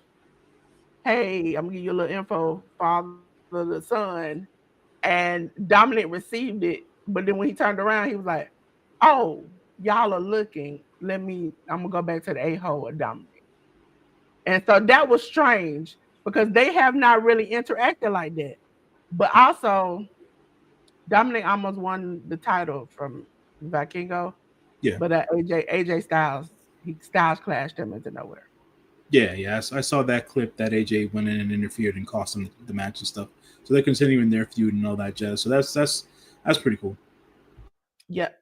hey, I'm gonna give you a little info, father the son. And Dominic received it. But then when he turned around, he was like, oh, y'all are looking. I'm gonna go back to the a-hole of Dominic. And so that was strange because they have not really interacted like that. But also, Dominic almost won the title from Vikingo, Yeah, but AJ Styles, he Styles clashed him into nowhere. yeah. I saw that clip that AJ went in and interfered and cost him the match and stuff. So they're continuing their feud and all that jazz. So that's pretty cool. Yep.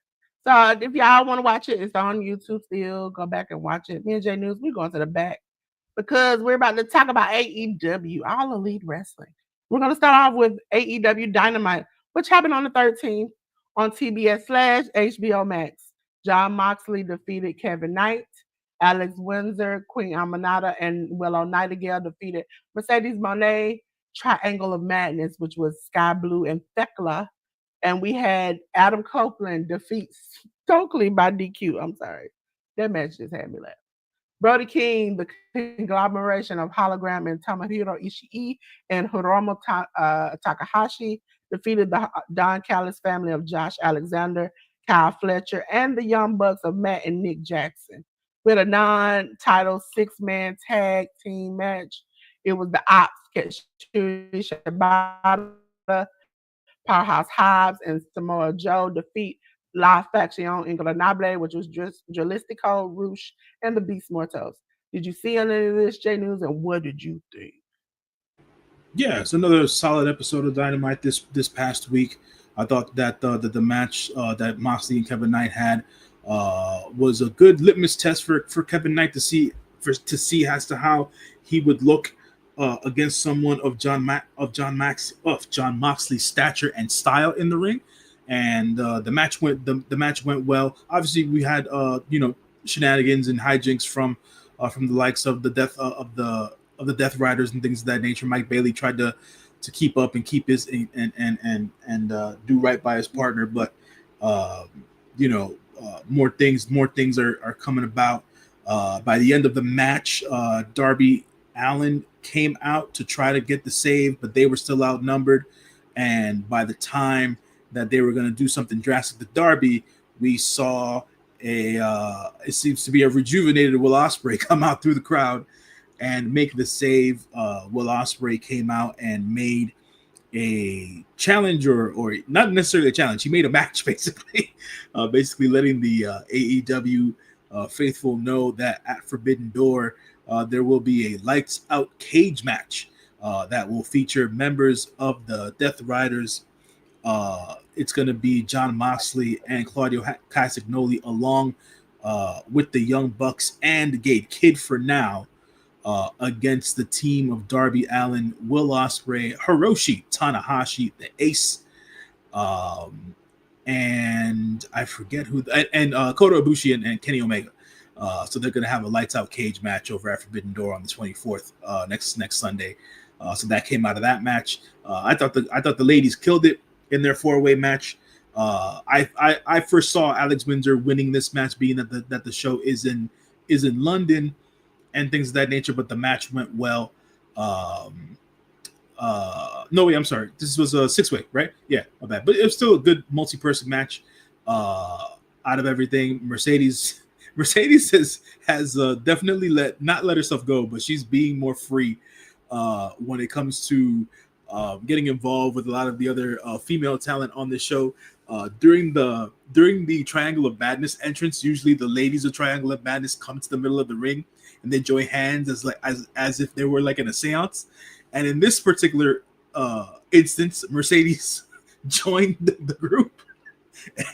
So if y'all want to watch it, it's on YouTube still. Go back and watch it. Me and J News, we're going to the back because we're about to talk about AEW, All Elite Wrestling. We're going to start off with AEW Dynamite, which happened on the 13th on TBS slash HBO Max. John Moxley defeated Kevin Knight. Alex Windsor, Queen Amanada, and Willow Nightingale defeated Mercedes Monet. Triangle of Madness, which was Sky Blue and Thekla. And we had Adam Copeland defeat Stokely by DQ. I'm sorry. That match just had me laugh. Brody King, the conglomeration of Hologram and Tomohiro Ishii and Takahashi defeated the Don Callis family of Josh Alexander, Kyle Fletcher, and the Young Bucks of Matt and Nick Jackson. With a non-title six-man tag team match, it was the Ops, Katsuyori Shibata, Powerhouse Hobbs, and Samoa Joe defeat La Faction Inglanable, which was just Jalistico, Roosh, and the Beast Mortals. Did you see any of this, J News, and what did you think? Yeah, it's another solid episode of Dynamite this past week. I thought that the match that Moxley and Kevin Knight had was a good litmus test for Kevin Knight to see as to how he would look against someone of John Moxley's stature and style in the ring. And the match went well. Obviously, we had shenanigans and hijinks from the likes of the Death Riders and things of that nature. Mike Bailey tried to keep up and keep his and do right by his partner, but uh, more things are coming about. By the end of the match, Darby Allen came out to try to get the save, but they were still outnumbered. And by the time that they were going to do something drastic to Darby, we saw it seems to be a rejuvenated Will Ospreay come out through the crowd and make the save. Will Ospreay came out and made a challenge, or not necessarily a challenge. He made a match basically letting the AEW faithful know that at Forbidden Door there will be a lights out cage match that will feature members of the Death Riders. It's going to be John Moxley and Claudio Castagnoli along with the Young Bucks and Gate Kid for now against the team of Darby Allin, Will Ospreay, Hiroshi Tanahashi, the Ace, um, and I forget who, and Kota Ibushi and Kenny Omega. So they're going to have a lights out cage match over at Forbidden Door on the 24th, next Sunday. So that came out of that match. I thought the ladies killed it in their 4-way match. I first saw Alex Windsor winning this match, being that the show is in London and things of that nature, but the match went well. No, wait, I'm sorry. This was a 6-way, right? Yeah, my bad. But it was still a good multi-person match. Out of everything, Mercedes has definitely not let herself go, but she's being more free when it comes to getting involved with a lot of the other female talent on the show. During the Triangle of Madness entrance, usually the ladies of Triangle of Madness come to the middle of the ring and they join hands as if they were like in a seance. And in this particular instance, Mercedes joined the group,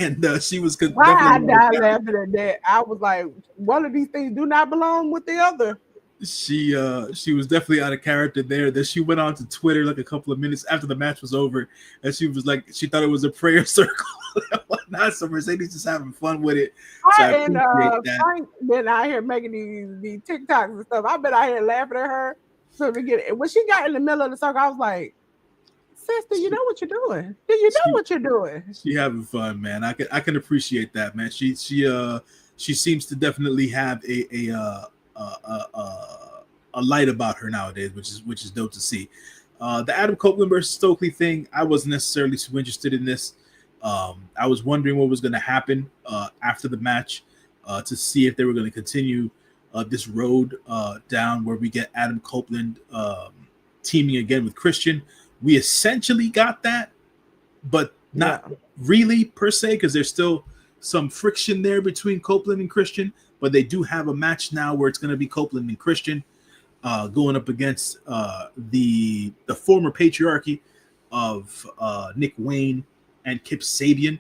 and she was Why I definitely died laughing at that? I was like, one of these things do not belong with the other. she was definitely out of character there. Then she went on to Twitter like a couple of minutes after the match was over, and she was like, she thought it was a prayer circle and whatnot. So Mercedes is having fun with it. So I Her and appreciate that. Frank been out here making these TikToks and stuff. I've been out here laughing at her. So to get it. When she got in the middle of the circle, I was like, sister, you She, know what you're doing. Do you know she what you're doing? she having fun, man. I can appreciate that, man. She seems to definitely have a light about her nowadays, which is dope to see. The Adam Copeland versus Stokely thing, I wasn't necessarily too interested in this. I was wondering what was going to happen after the match to see if they were going to continue this road down where we get Adam Copeland teaming again with Christian. we essentially got that, but not Yeah. really per se, because there's still some friction there between Copeland and Christian. But they do have a match now where it's going to be Copeland and Christian going up against the former patriarchy of Nick Wayne and Kip Sabian.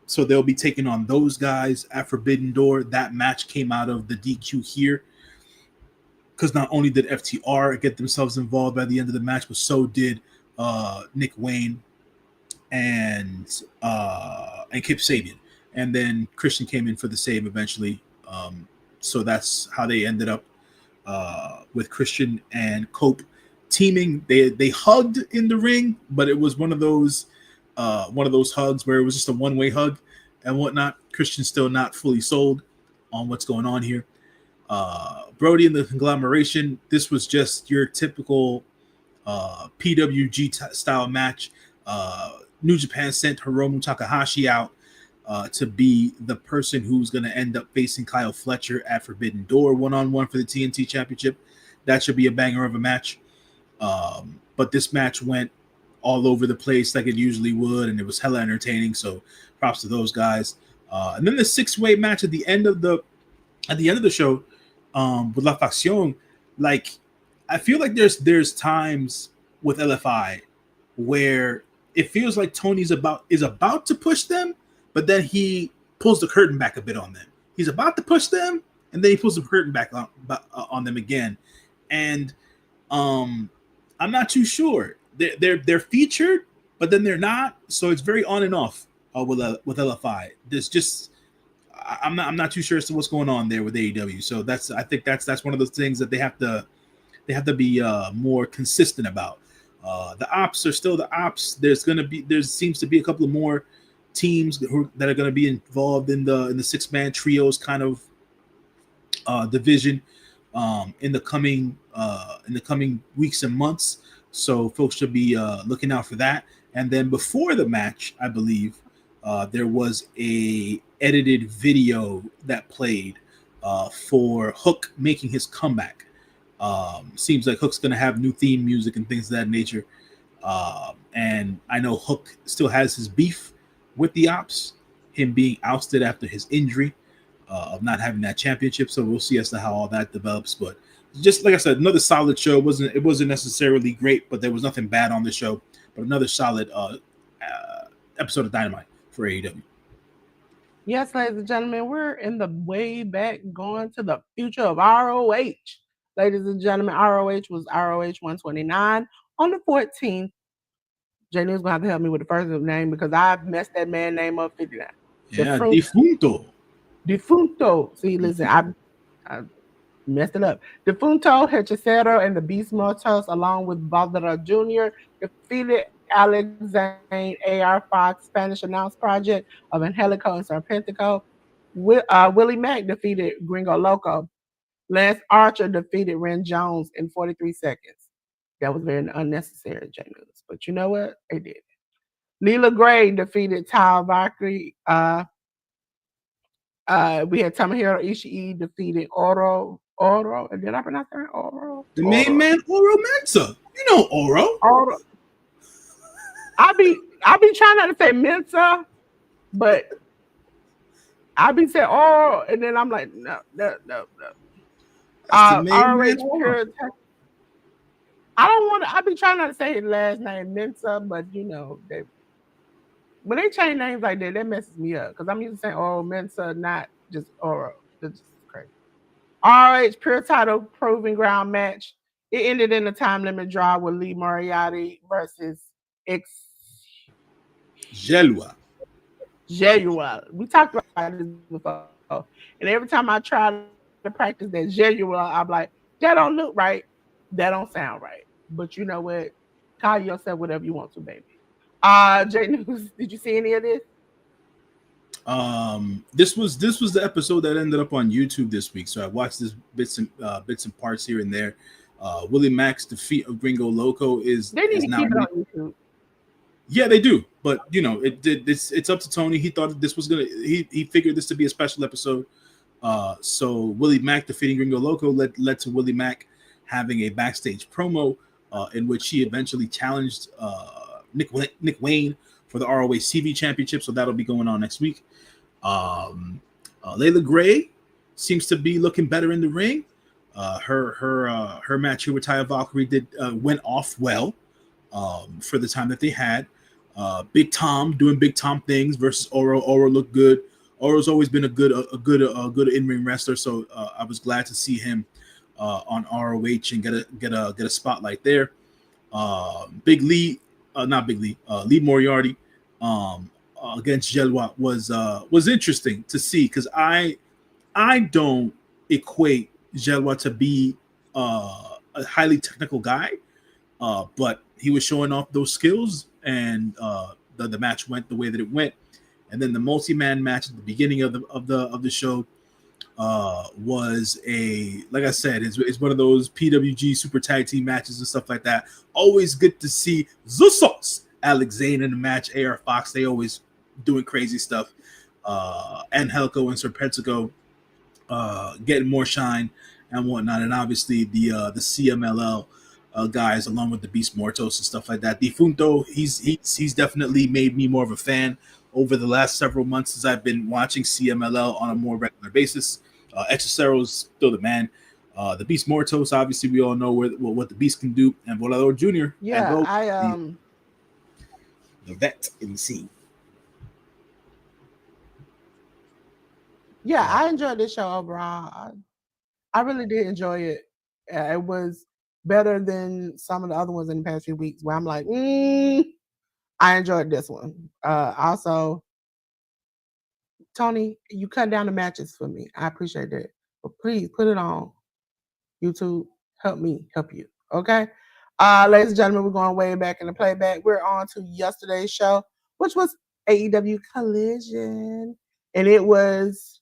So they'll be taking on those guys at Forbidden Door. That match came out of the DQ here, because not only did FTR get themselves involved by the end of the match, but so did Nick Wayne and Kip Sabian, and then Christian came in for the save eventually. So that's how they ended up with Christian and Cope teaming. They hugged in the ring, but it was one of those hugs where it was just a one-way hug and whatnot. Christian's still not fully sold on what's going on here. Brody and the Conglomeration, this was just your typical PWG style match. New Japan sent Hiromu Takahashi out to be the person who's going to end up facing Kyle Fletcher at Forbidden Door one-on-one for the TNT Championship. That should be a banger of a match. But this match went all over the place like it usually would, and it was hella entertaining. So props to those guys. And then the 6-way match at the end of the show with La Faction. Like, I feel like there's times with LFI where it feels like Tony's about to push them, but then he pulls the curtain back a bit on them. He's about to push them, and then he pulls the curtain back on them again. And I'm not too sure. They're featured, but then they're not. So it's very on and off with LFI. There's just I'm not too sure as to what's going on there with AEW. So I think that's one of those things that they have to be more consistent about. The ops are still the ops. There seems to be a couple of more teams that are going to be involved in the 6-man trios kind of division in the coming weeks and months. So folks should be looking out for that. And then before the match, I believe there was a edited video that played for Hook making his comeback. Seems like Hook's going to have new theme music and things of that nature. And I know Hook still has his beef with the ops, him being ousted after his injury of not having that championship. So we'll see as to how all that develops. But just like I said, another solid show. It wasn't necessarily great, but there was nothing bad on the show. But another solid episode of Dynamite for AEW. Yes, ladies and gentlemen, we're in the way back going to the future of ROH. Ladies and gentlemen, ROH was ROH 129 on the 14th. J.News going to have to help me with the first name because I've messed that man name up 59. Yeah, Defunto. See, listen, I messed it up. Defunto, Hechicero, and the Beast Mortos, along with Baldera Jr., defeated Alex Zane, AR Fox, Spanish Announce Project of Angelico and Serpentico. Willie Mack defeated Gringo Loco. Lance Archer defeated Ren Jones in 43 seconds. That was very unnecessary, J-News. But you know what? They did. Leela Gray defeated Tao Valkyrie. We had Tomohiro Ishii defeated Oro. Did I pronounce that right? Oro? The main man, Oro Mensa. You know Oro. I be trying not to say Mensa, but I be saying Oro, and then I'm like, no. I don't want to. I be trying not to say his last name Mensa, but you know, when they change names like that messes me up because I'm used to saying Oro Mensa, not just Oro. That's just crazy. RH Pure Title Proving Ground match. It ended in a time limit draw with Lee Moriarty versus Gelua. We talked about this before, and every time I try to practice that Gelua, I'm like, that don't look right, that don't sound right. But you know what? Call yourself whatever you want to, baby. J-News, did you see any of this? This was the episode that ended up on YouTube this week. So I watched this bits and parts here and there. Willie Mack's defeat of Gringo Loco is they need is to now keep it on YouTube. Yeah, they do, but you know, it's up to Tony. He thought that this was he figured this to be a special episode. So Willie Mack defeating Gringo Loco led to Willie Mack having a backstage promo in which he eventually challenged Nick Wayne for the ROH CV Championship. So that'll be going on next week. Layla Gray seems to be looking better in the ring. Her match here with Taya Valkyrie went off well for the time that they had. Big Tom doing Big Tom things versus Oro. Oro looked good. Oro's always been a good in-ring wrestler, so I was glad to see him on ROH and get a spotlight there. Big Lee, not Big Lee, Lee Moriarty against Jelwa was interesting to see, because I don't equate Jelwa to be a highly technical guy, but he was showing off those skills, and the match went the way that it went. And then the multi-man match at the beginning of the show was like I said, it's one of those PWG super tag team matches and stuff like that. Always good to see Zusos, Alex Zane in the match, AR Fox, they always doing crazy stuff. And Helco and Serpentico getting more shine and whatnot, and obviously the CMLL guys, along with the Beast Mortos and stuff like that. Defunto, he's definitely made me more of a fan over the last several months as I've been watching CMLL on a more regular basis. Hechicero's still the man. The Beast Mortos, obviously, we all know what the Beast can do, and Volador Jr. Yeah, the vet in the scene. Yeah, I enjoyed this show overall. I really did enjoy it. It was better than some of the other ones in the past few weeks where I'm like, I enjoyed this one. Also, Tony, you cut down the matches for me. I appreciate that. But please put it on YouTube. Help me help you. Okay? Ladies and gentlemen, we're going way back in the playback. We're on to yesterday's show, which was AEW Collision. And it was,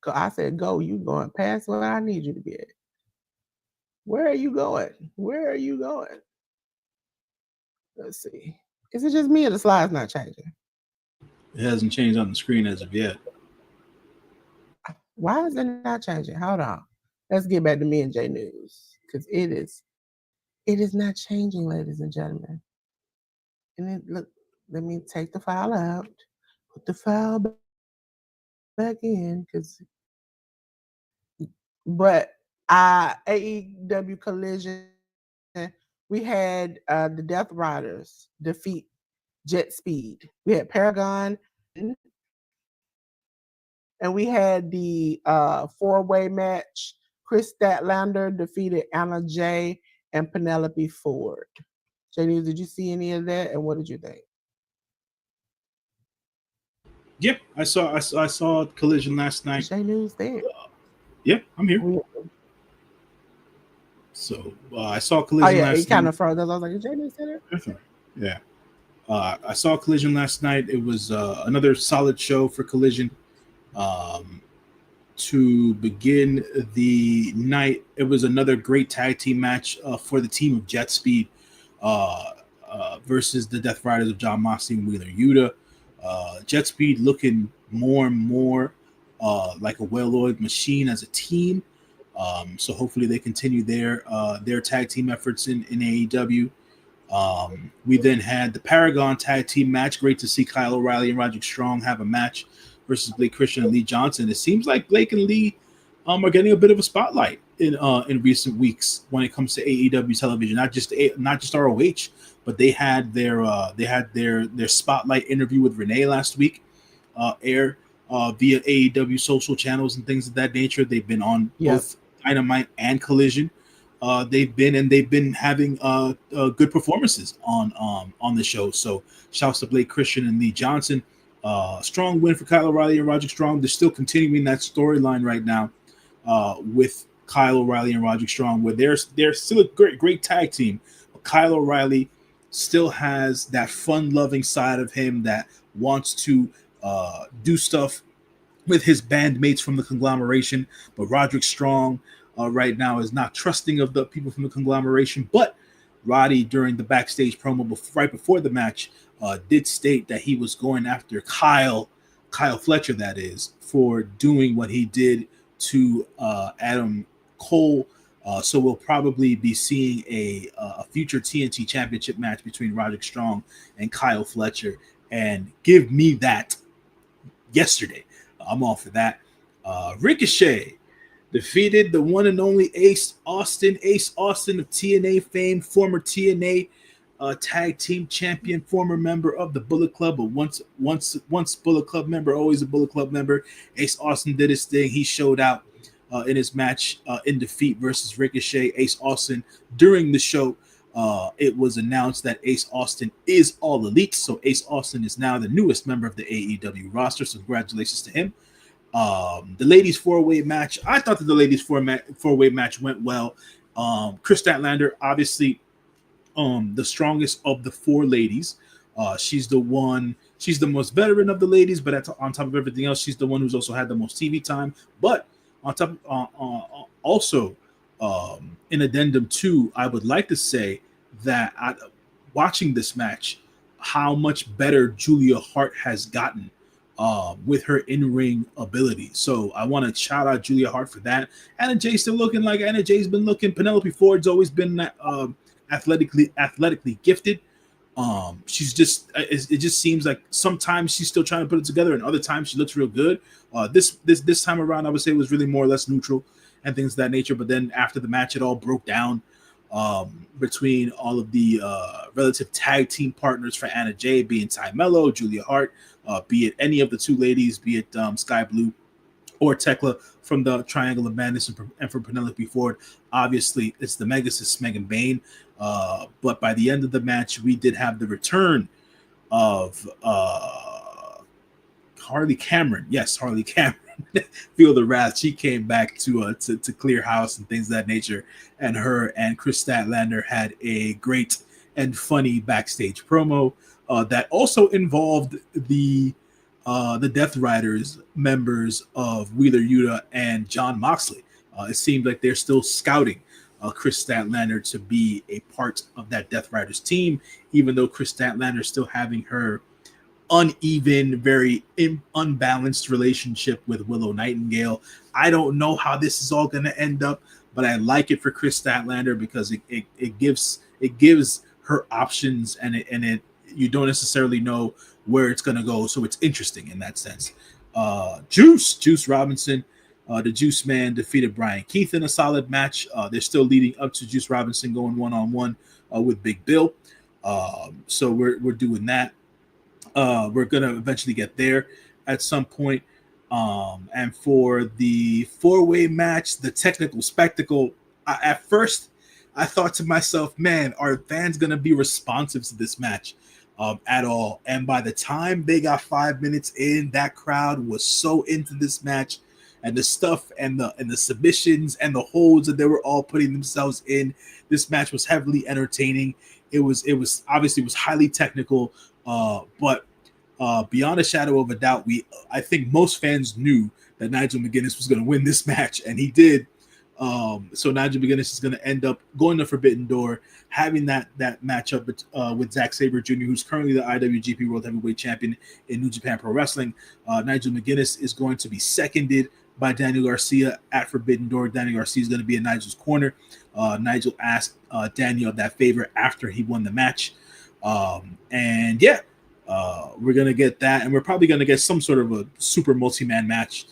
I said, go, you going past where I need you to be at. Where are you going? Where are you going? Let's see. Is it just me or the slide's not changing? It hasn't changed on the screen as of yet. Why is it not changing? Hold on. Let's get back to me and J.News, because it is not changing, ladies and gentlemen. And it, look, let me take the file out, put the file back in, but AEW Collision, we had the Death Riders defeat Jet Speed. We had Paragon, and we had the four-way match. Chris Statlander defeated Anna Jay and Penelope Ford. J.News, did you see any of that, and what did you think? Yep, I saw Collision last night. J.News there. Yeah, I'm here. So I saw Collision last night. It kind of froze. I was like, J.News there? Yeah. I saw Collision last night. It was another solid show for Collision. To begin the night, it was another great tag team match for the team of Jet Speed versus the Death Riders of John Moxley and Wheeler Yuta. Jet Speed looking more and more like a well-oiled machine as a team. So hopefully they continue their tag team efforts in AEW. We then had the Paragon tag team match. Great to see Kyle O'Reilly and Roderick Strong have a match versus Blake Christian and Lee Johnson. It seems like Blake and Lee are getting a bit of a spotlight in recent weeks when it comes to AEW television. Not just ROH, but they had their spotlight interview with Renee last week, air via AEW social channels and things of that nature. They've been on both Dynamite and Collision. They've been having good performances on the show. So shouts to Blake Christian and Lee Johnson. Strong win for Kyle O'Reilly and Roderick Strong. They're still continuing that storyline right now with Kyle O'Reilly and Roderick Strong, where they're still a great tag team. But Kyle O'Reilly still has that fun-loving side of him that wants to do stuff with his bandmates from the conglomeration. But Roderick Strong right now is not trusting of the people from the conglomeration. But Roddy, during the backstage promo right before the match, did state that he was going after Kyle Fletcher, that is, for doing what he did to Adam Cole So we'll probably be seeing a future TNT Championship match between Roderick Strong and Kyle Fletcher. And give me that yesterday. I'm all for that. Ricochet defeated the one and only Ace Austin of TNA fame, former TNA tag team champion, former member of the Bullet Club, but once Bullet Club member, always a Bullet Club member. Ace Austin did his thing. He showed out in his match in defeat versus Ricochet. Ace Austin during the show. It was announced that Ace Austin is all elite, so Ace Austin is now the newest member of the AEW roster. So congratulations to him. The ladies four-way match. I thought that the ladies four-way match went well. Chris Statlander, obviously, the strongest of the four ladies. She's the one. She's the most veteran of the ladies, but on top of everything else, she's the one who's also had the most TV time. But on top, also in addendum two, I would like to say that watching this match, how much better Julia Hart has gotten with her in-ring ability. So I want to shout out Julia Hart for that. Anna Jay's still looking like Anna Jay's been looking. Penelope Ford's always been athletically gifted. She's just it just seems like sometimes she's still trying to put it together, and other times she looks real good. This time around, I would say it was really more or less neutral and things of that nature. But then after the match, it all broke down between all of the relative tag team partners for Anna Jay, being Ty Mello, Julia Hart, be it any of the two ladies, be it Sky Blue or Tekla from the Triangle of Madness, and from Penelope Ford. Obviously, it's the Megasis Megan Bain. But by the end of the match, we did have the return of Harley Cameron. Yes, Harley Cameron. Feel the wrath. She came back to clear house and things of that nature. And her and Chris Statlander had a great and funny backstage promo that also involved the Death Riders members of Wheeler Yuta and John Moxley. It seemed like they're still scouting Chris Statlander to be a part of that Death Riders team, even though Chris Statlander is still having her uneven, very unbalanced relationship with Willow Nightingale. I don't know how this is all going to end up, but I like it for Chris Statlander because it gives her options, and it you don't necessarily know where it's going to go, so it's interesting in that sense. Juice Robinson, the Juice Man, defeated Brian Keith in a solid match. They're still leading up to Juice Robinson going one-on-one with Big Bill. So we're doing that. We're going to eventually get there at some point. And for the four-way match, the technical spectacle, at first I thought to myself, man, are fans going to be responsive to this match at all? And by the time they got 5 minutes in, that crowd was so into this match, and the stuff and the submissions and the holds that they were all putting themselves in. This match was heavily entertaining. It was obviously highly technical, but beyond a shadow of a doubt, I think most fans knew that Nigel McGuinness was going to win this match, and he did. So Nigel McGuinness is going to end up going to Forbidden Door, having that matchup with Zack Sabre Jr., who's currently the IWGP World Heavyweight Champion in New Japan Pro Wrestling. Nigel McGuinness is going to be seconded by Daniel Garcia at Forbidden Door. Daniel Garcia is going to be in Nigel's corner. Nigel asked Daniel that favor after he won the match. And yeah, we're going to get that. And we're probably going to get some sort of a super multi-man match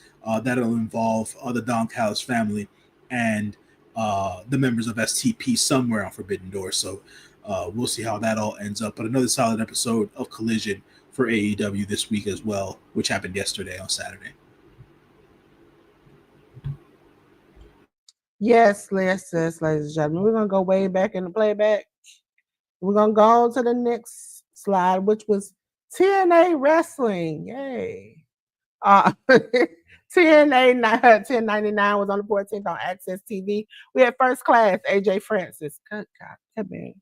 that'll involve the Don Callis family and the members of STP somewhere on Forbidden Door. So we'll see how that all ends up. But another solid episode of Collision for AEW this week as well, which happened yesterday on Saturday. Yes, ladies and gentlemen. We're going to go way back in the playback. We're going to go on to the next slide, which was TNA Wrestling. Yay. TNA 1099 was on the 14th on Access TV. We had First Class, AJ Francis. Good God, come in.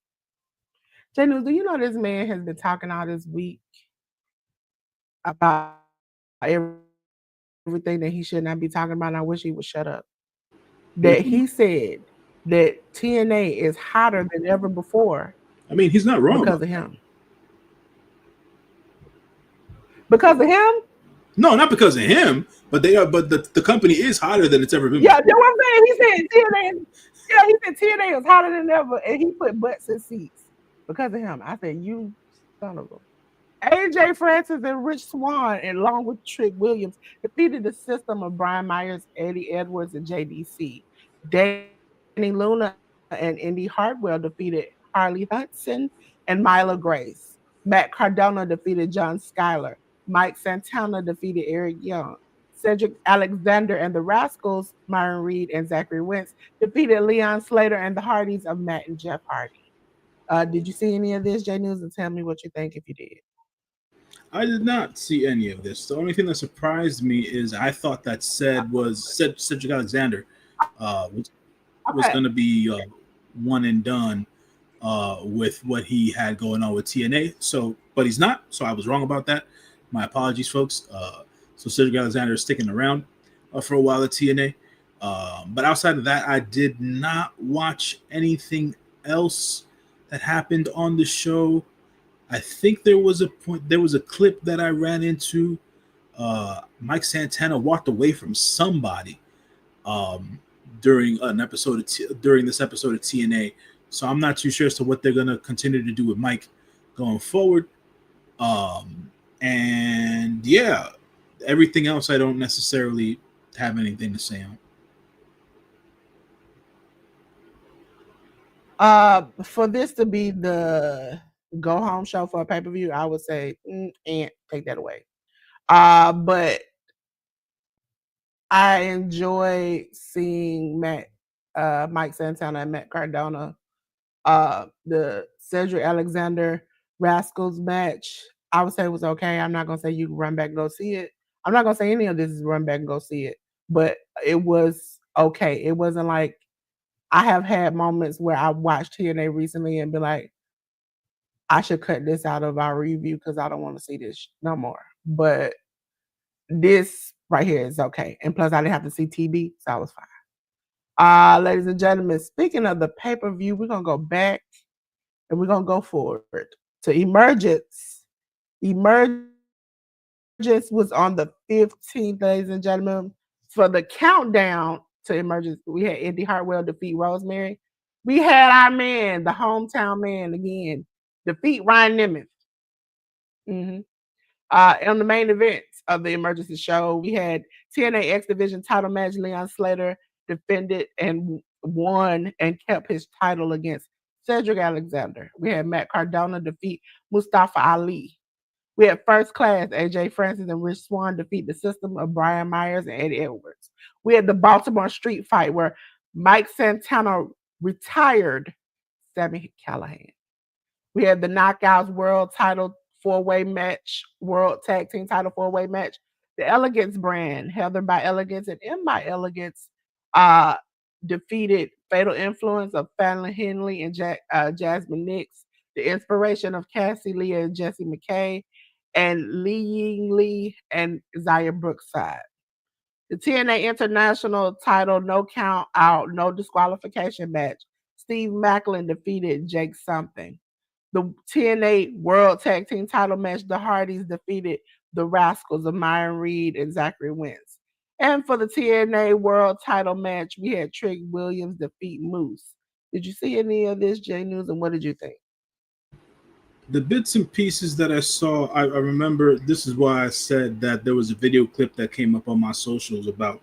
J.News, do you know this man has been talking all this week about everything that he should not be talking about? And I wish he would shut up. That he said that TNA is hotter than ever before. I mean, he's not wrong because of him. Because of him? No, not because of him, but they are. But the company is hotter than it's ever been Yeah, before. that's what I'm saying. He said TNA. Yeah, he said TNA is hotter than ever, and he put butts in seats because of him. I said, "You son of a." AJ Francis and Rich Swann, along with Trick Williams, defeated the system of Brian Myers, Eddie Edwards, and JDC. Danny Luna and Indy Hartwell defeated Harley Hudson and Mila Grace. Matt Cardona defeated John Schuyler. Mike Santana defeated Eric Young. Cedric Alexander and the Rascals, Myron Reed and Zachary Wentz, defeated Leon Slater and the Hardys of Matt and Jeff Hardy. Did you see any of this, J News? And tell me what you think if you did. I did not see any of this. The only thing that surprised me is I thought that Cedric Alexander was Okay. going to be one and done with what he had going on with TNA. So, but he's not. So I was wrong about that. My apologies, folks. So Cedric Alexander is sticking around for a while at TNA. But outside of that, I did not watch anything else that happened on the show. I think there was a point. There was a clip that I ran into. Mike Santana walked away from somebody um, during an episode during this episode of TNA. So I'm not too sure as to what they're gonna continue to do with Mike going forward. And yeah, everything else I don't necessarily have anything to say on. For this to be the go home show for a pay per view, I would say, and take that away. But I enjoy seeing Mike Santana and Matt Cardona. The Cedric Alexander Rascals match, I would say it was okay. I'm not gonna say you can run back and go see it. I'm not gonna say any of this is run back and go see it, but it was okay. It wasn't like I have had moments where I watched TNA recently and be like, I should cut this out of our review because I don't want to see this no more. But this right here is okay. And plus, I didn't have to see TB, so I was fine. Ladies and gentlemen, speaking of the pay per view, we're going to go back and we're going to go forward to Emergence. Emergence was on the 15th, ladies and gentlemen. For the countdown to Emergence, we had Indy Hartwell defeat Rosemary. We had our man, the hometown man again, defeat Ryan Nemeth. Mm-hmm. On the main event of the emergency show, we had TNA X Division title match. Leon Slater defended and won and kept his title against Cedric Alexander. We had Matt Cardona defeat Mustafa Ali. We had First Class, AJ Francis and Rich Swann defeat the system of Brian Myers and Eddie Edwards. We had the Baltimore Street Fight where Mike Santana retired Sami Callihan. We had the Knockouts World Title four-way match, World Tag Team Title four-way match. The Elegance brand, Heather by Elegance and M by Elegance, uh, defeated Fatal Influence of Fallon Henley and Jasmine Nix. The Inspiration of Cassie Lee and Jesse McKay, and Lee Ying Lee and Zaya Brookside. The TNA International title, no count out, no disqualification match. Steve Macklin defeated Jake Something. The TNA World Tag Team title match, the Hardys defeated the Rascals of Myron Reed and Zachary Wentz. And for the TNA World title match, we had Trick Williams defeat Moose. Did you see any of this, J News, and what did you think? The bits and pieces that I saw, I remember this is why I said that there was a video clip that came up on my socials about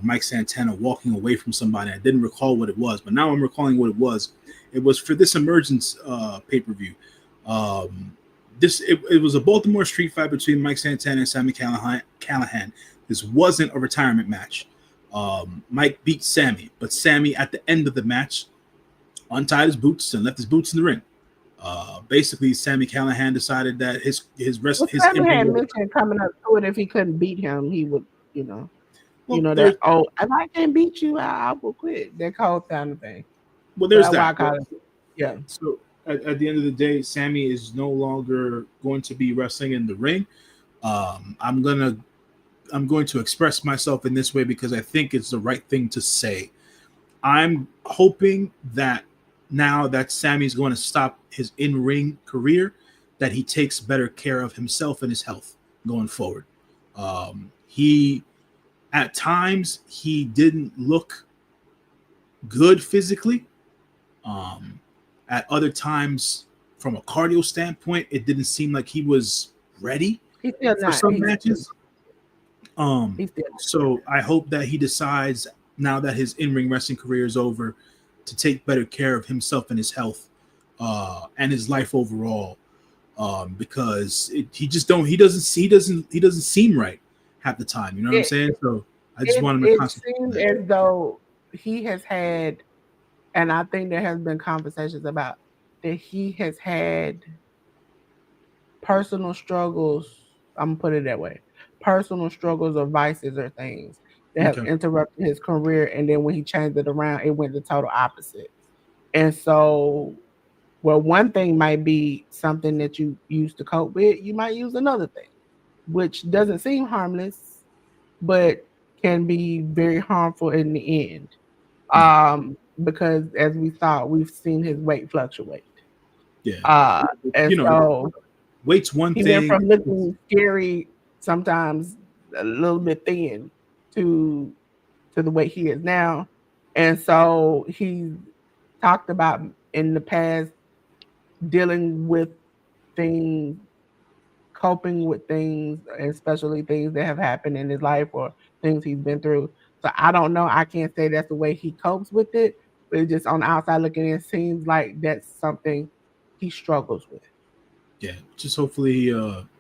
Mike Santana walking away from somebody. I didn't recall what it was, but now I'm recalling what it was. It was for this emergence pay per view. It was a Baltimore street fight between Mike Santana and Sami Callihan. This wasn't a retirement match. Mike beat Sami, but Sami at the end of the match untied his boots and left his boots in the ring. Basically, Sami Callihan decided that his Sami had in-ring. mentioned coming up to it if he couldn't beat him, he would, Well, that, oh, if I can't beat you, I will quit. That whole kind of thing. there's that's why I that. call it. Yeah. So at the end of the day, Sami is no longer going to be wrestling in the ring. I'm going to express myself in this way because I think it's the right thing to say. I'm hoping that now that Sami's going to stop his in-ring career, that he takes better care of himself and his health going forward. He at times he didn't look good physically. Um, at other times, from a cardio standpoint, it didn't seem like he was ready He's still for not. some matches. He's still So I hope that he decides now that his in-ring wrestling career is over to take better care of himself and his health and his life overall. Because he just don't he doesn't seem right half the time. You know what I'm it. saying? So I just It want him to it concentrate on seemed that. as though he has had, and I think there has been conversations about that he has had personal struggles. I'm gonna put it that way. Personal struggles or vices or things that have Okay. interrupted his career, and then when he changed it around, it went the total opposite. And so, well, one thing might be something that you use to cope with. You might use another thing, which doesn't seem harmless, but can be very harmful in the end. Yeah. Because as we saw, we've seen his weight fluctuate. Yeah. And You know, so weight's one he went thing. from looking scary, sometimes a little bit thin, to the way he is now. And so he's talked about in the past dealing with things, coping with things, especially things that have happened in his life or things he's been through. So I don't know. I can't say that's the way he copes with it, but it's just on the outside looking in, it seems like that's something he struggles with. Yeah. Just hopefully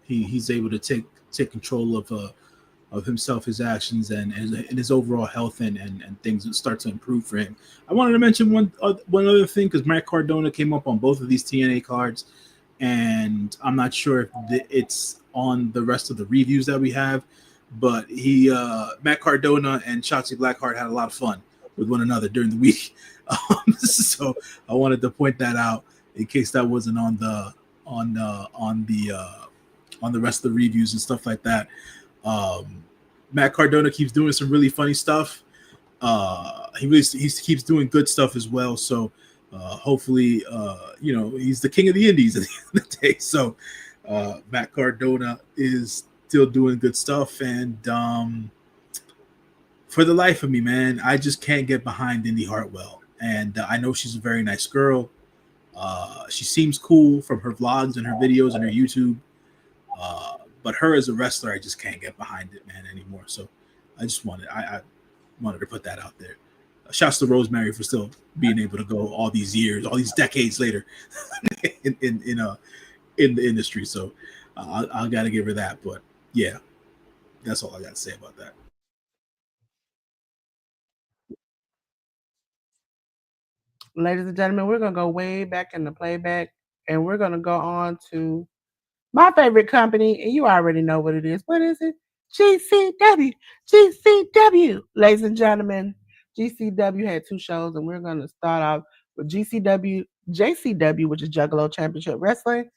he's able to take control of himself, his actions, and his overall health and things that start to improve for him. I wanted to mention one other thing because Matt Cardona came up on both of these TNA cards, and I'm not sure if it's on the rest of the reviews that we have, but he Matt Cardona and Shotzi Blackheart had a lot of fun with one another during the week. So I wanted to point that out in case that wasn't on the rest of the reviews and stuff like that. Um, Matt Cardona keeps doing some really funny stuff. He keeps doing good stuff as well. So hopefully, he's the king of the indies at the end of the day. So Matt Cardona is still doing good stuff, and for the life of me, man, I just can't get behind Indy Hartwell. And I know she's a very nice girl. She seems cool from her vlogs and her videos and her YouTube. But her as a wrestler, I just can't get behind it, man, anymore. So I wanted to put that out there. Shouts to Rosemary for still being able to go all these years, all these decades later in the industry. So I got to give her that. But yeah, that's all I got to say about that. Ladies and gentlemen, we're going to go way back in the playback and we're going to go on to my favorite company. And you already know what it is. What is it? GCW. GCW. Ladies and gentlemen, GCW had two shows, and we're going to start off with JCW, which is Juggalo Championship Wrestling,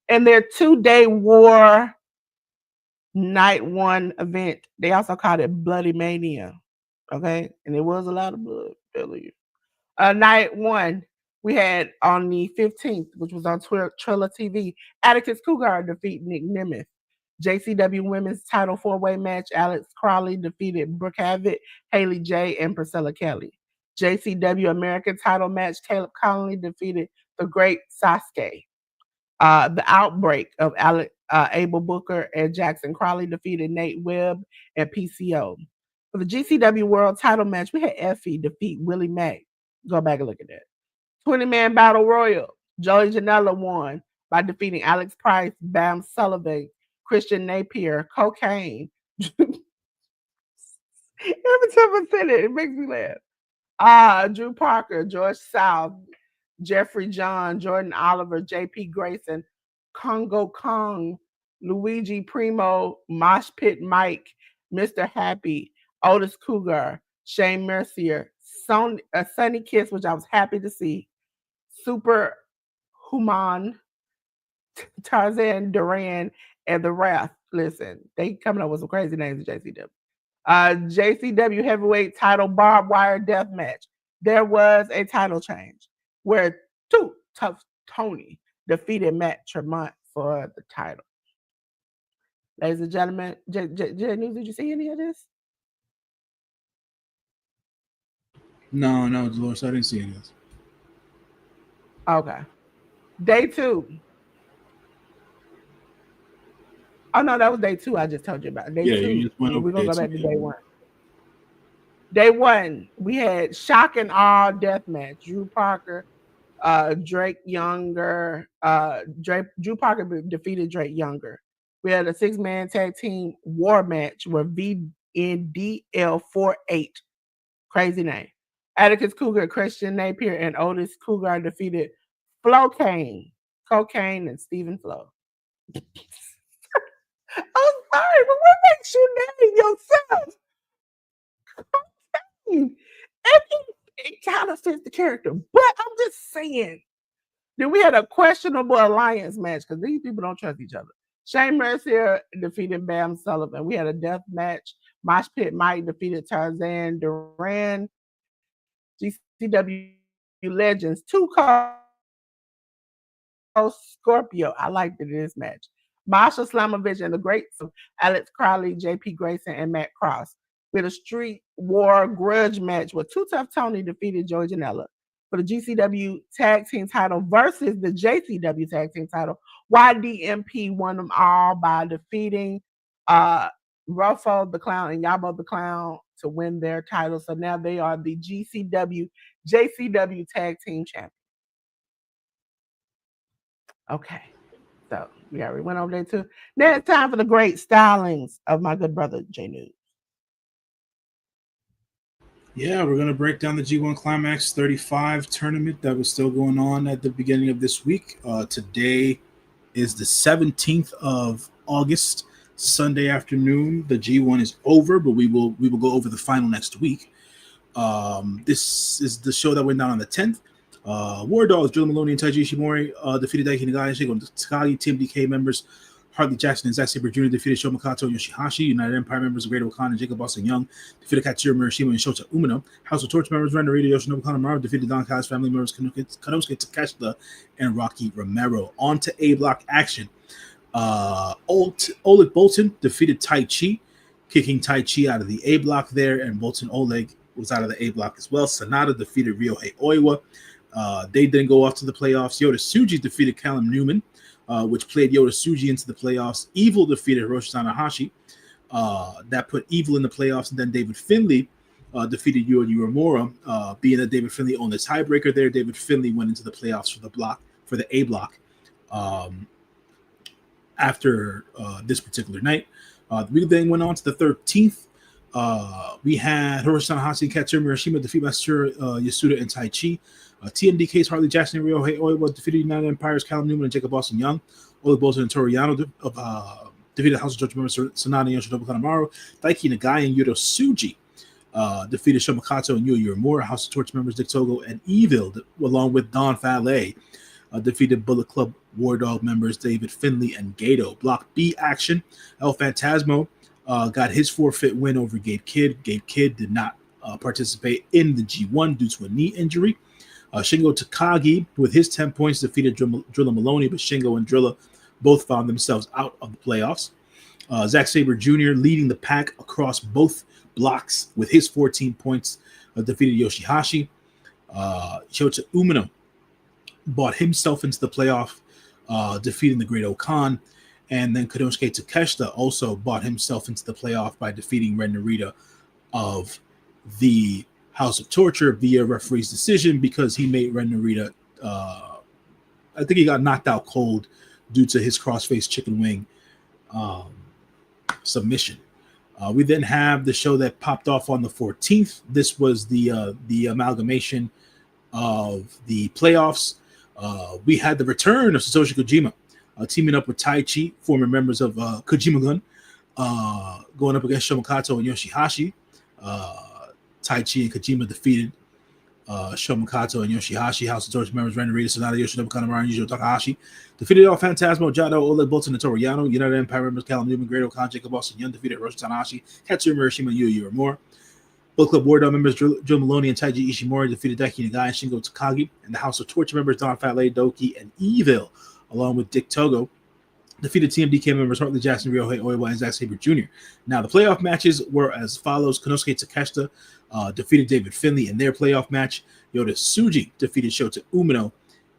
and their 2-day war night one event. They also called it Bloody Mania. Okay. And it was a lot of blood, tell you. Night one, we had on the 15th, which was on Trilla TV, Atticus Cougar defeat Nick Nemeth. JCW Women's Title 4-Way match, Alex Crawley defeated Brooke Havoc, Haley J, and Priscilla Kelly. JCW American Title match, Caleb Conley defeated the Great Sasuke. The Outbreak of Abel Booker and Jackson Crawley defeated Nate Webb and PCO. For the GCW World Title match, we had Effie defeat Willie Mack. Go back and look at that. 20-man battle royal. Joey Janela won by defeating Alex Price, Bam Sullivan, Christian Napier, Cocaine. Every time I say it, it makes me laugh. Drew Parker, George South, Jeffrey John, Jordan Oliver, J.P. Grayson, Congo Kong, Luigi Primo, Mosh Pit Mike, Mr. Happy, Otis Cougar, Shane Mercier, Sunny Kiss, which I was happy to see, Super Human, Tarzan Duran, and The Wrath. Listen, they coming up with some crazy names at JCW. JCW heavyweight title barbed wire death match. There was a title change where Too Tough Tony defeated Matt Tremont for the title. Ladies and gentlemen, J.News, did you see any of this? No, no, Dolores, I didn't see any of this. Okay. Day two. Oh no, that was day two. I just told you about day Yeah, you two. just went over We're gonna day go two. back to day one. Day one, we had shock and awe death match. Drew Parker, Drake Younger, Drew Parker defeated Drake Younger. We had a 6-man tag team war match where VNDL48, crazy name, Atticus Cougar, Christian Napier, and Otis Cougar defeated Flo Kane, Cocaine, and Stephen Flo. I'm sorry, but what makes you name yourself? It kind of fits the character, but I'm just saying. Then we had a questionable alliance match because these people don't trust each other. Shane Mercier defeated Bam Sullivan. We had a death match. Mosh Pit Mike defeated Tarzan Duran. GCW Legends, Two Scorpio. I liked it in this match. Masha Slamovich and the Greats of Alex Crowley, JP Grayson, and Matt Cross. With a street war grudge match where Too Tough Tony defeated Joey Janela for the GCW Tag Team title versus the JCW Tag Team title. YDMP won them all by defeating Ruffo the Clown and Yabo the Clown to win their title. So now they are the GCW JCW Tag Team Champions. Okay. So we already went over there too. Now it's time for the great stylings of my good brother J.News. Yeah, we're gonna break down the G1 Climax 35 tournament that was still going on at the beginning of this week. Today is the 17th of August, Sunday afternoon. The G1 is over, but we will go over the final next week. This is the show that went down on the 10th. War Dogs, Jill Maloney and Taiji Ishimori defeated Daiki Nagai and Shingo Takagi. Team DK members Harley Jackson and Zack Sabre Jr. defeated Sho Makato and Yoshihashi. United Empire members Great Okan and Jacob Austin Young defeated Katsura Murashima and Shota Umino. House of Torch members Ren Narita, Yoshinobu Kanemaru defeated Don Kai's family members Konosuke Takeshita and Rocky Romero. On to A Block action. Oleg Bolton defeated Tai Chi, kicking Tai Chi out of the A Block there, and Bolton Oleg was out of the A Block as well. Sanada defeated Ryohei Oiwa. They didn't go off to the playoffs. Yota Tsuji defeated Callum Newman, which played Yota Tsuji into the playoffs. Evil defeated Hiroshi Tanahashi. That put Evil in the playoffs, and then David Finlay defeated Yuya Uemura. Being that David Finlay owned the tiebreaker there, David Finlay went into the playoffs for the A Block. After this particular night, we then went on to the 13th. We had Hiroshi Tanahashi and Katsura Murashima defeat Masaru Yasuda and Tai Chi. TMDK's Harley Jackson and Ryohei Oiwa defeated United Empire's Callum Newman and Jacob Austin Young. Oleg Bolton and Toru Yano defeated House of Judge members Sanada and Yoshinobu Kanemaru. Daiki Nagai and Yuto Tsuji defeated Sho Makato and Yuya Uemura. House of Torch members Dick Togo and Evil, along with Don Fale, defeated Bullet Club War Dog members David Finlay and Gato. Block B action. El Phantasmo got his forfeit win over Gabe Kidd. Gabe Kidd did not participate in the G1 due to a knee injury. Shingo Takagi, with his 10 points, defeated Drilla Maloney, but Shingo and Drilla both found themselves out of the playoffs. Zack Sabre Jr. leading the pack across both blocks with his 14 points, defeated Yoshihashi. Shota Umino bought himself into the playoff, defeating the Great Okan. And then Konosuke Takeshita also bought himself into the playoff by defeating Ren Narita of the House of Torture via referee's decision because he made Ren Narita, I think he got knocked out cold due to his crossface chicken wing submission. We then have the show that popped off on the 14th. This was the amalgamation of the playoffs. We had the return of Satoshi Kojima, teaming up with Tai Chi, former members of Kojima Gun, going up against Shomakato and Yoshihashi. Tai Chi and Kojima defeated Shomakato and Yoshihashi. House of Torch members Ren Narita, Sanada, Yoshinobu Kanemaru, and Yujiro Takahashi defeated El Phantasmo, Jado, Oleg Bolton, and Toru Yano. United Empire members Callum Newman, Great Okan, Jacob Austin Young defeated Hiroshi Tanahashi, Katsura Murashima, and Yuya Uemura. Bullet Club War Dog members Joe Maloney and Taiji Ishimori defeated Daiki Nagai and Shingo Takagi. And the House of Torture members Don Fale, Doki, and Evil, along with Dick Togo, defeated TMDK members Hartley Jackson, Ryohei Oiwa, and Zack Sabre Jr. Now, the playoff matches were as follows. Konosuke Takeshita defeated David Finlay in their playoff match. Yota Tsuji defeated Shota Umino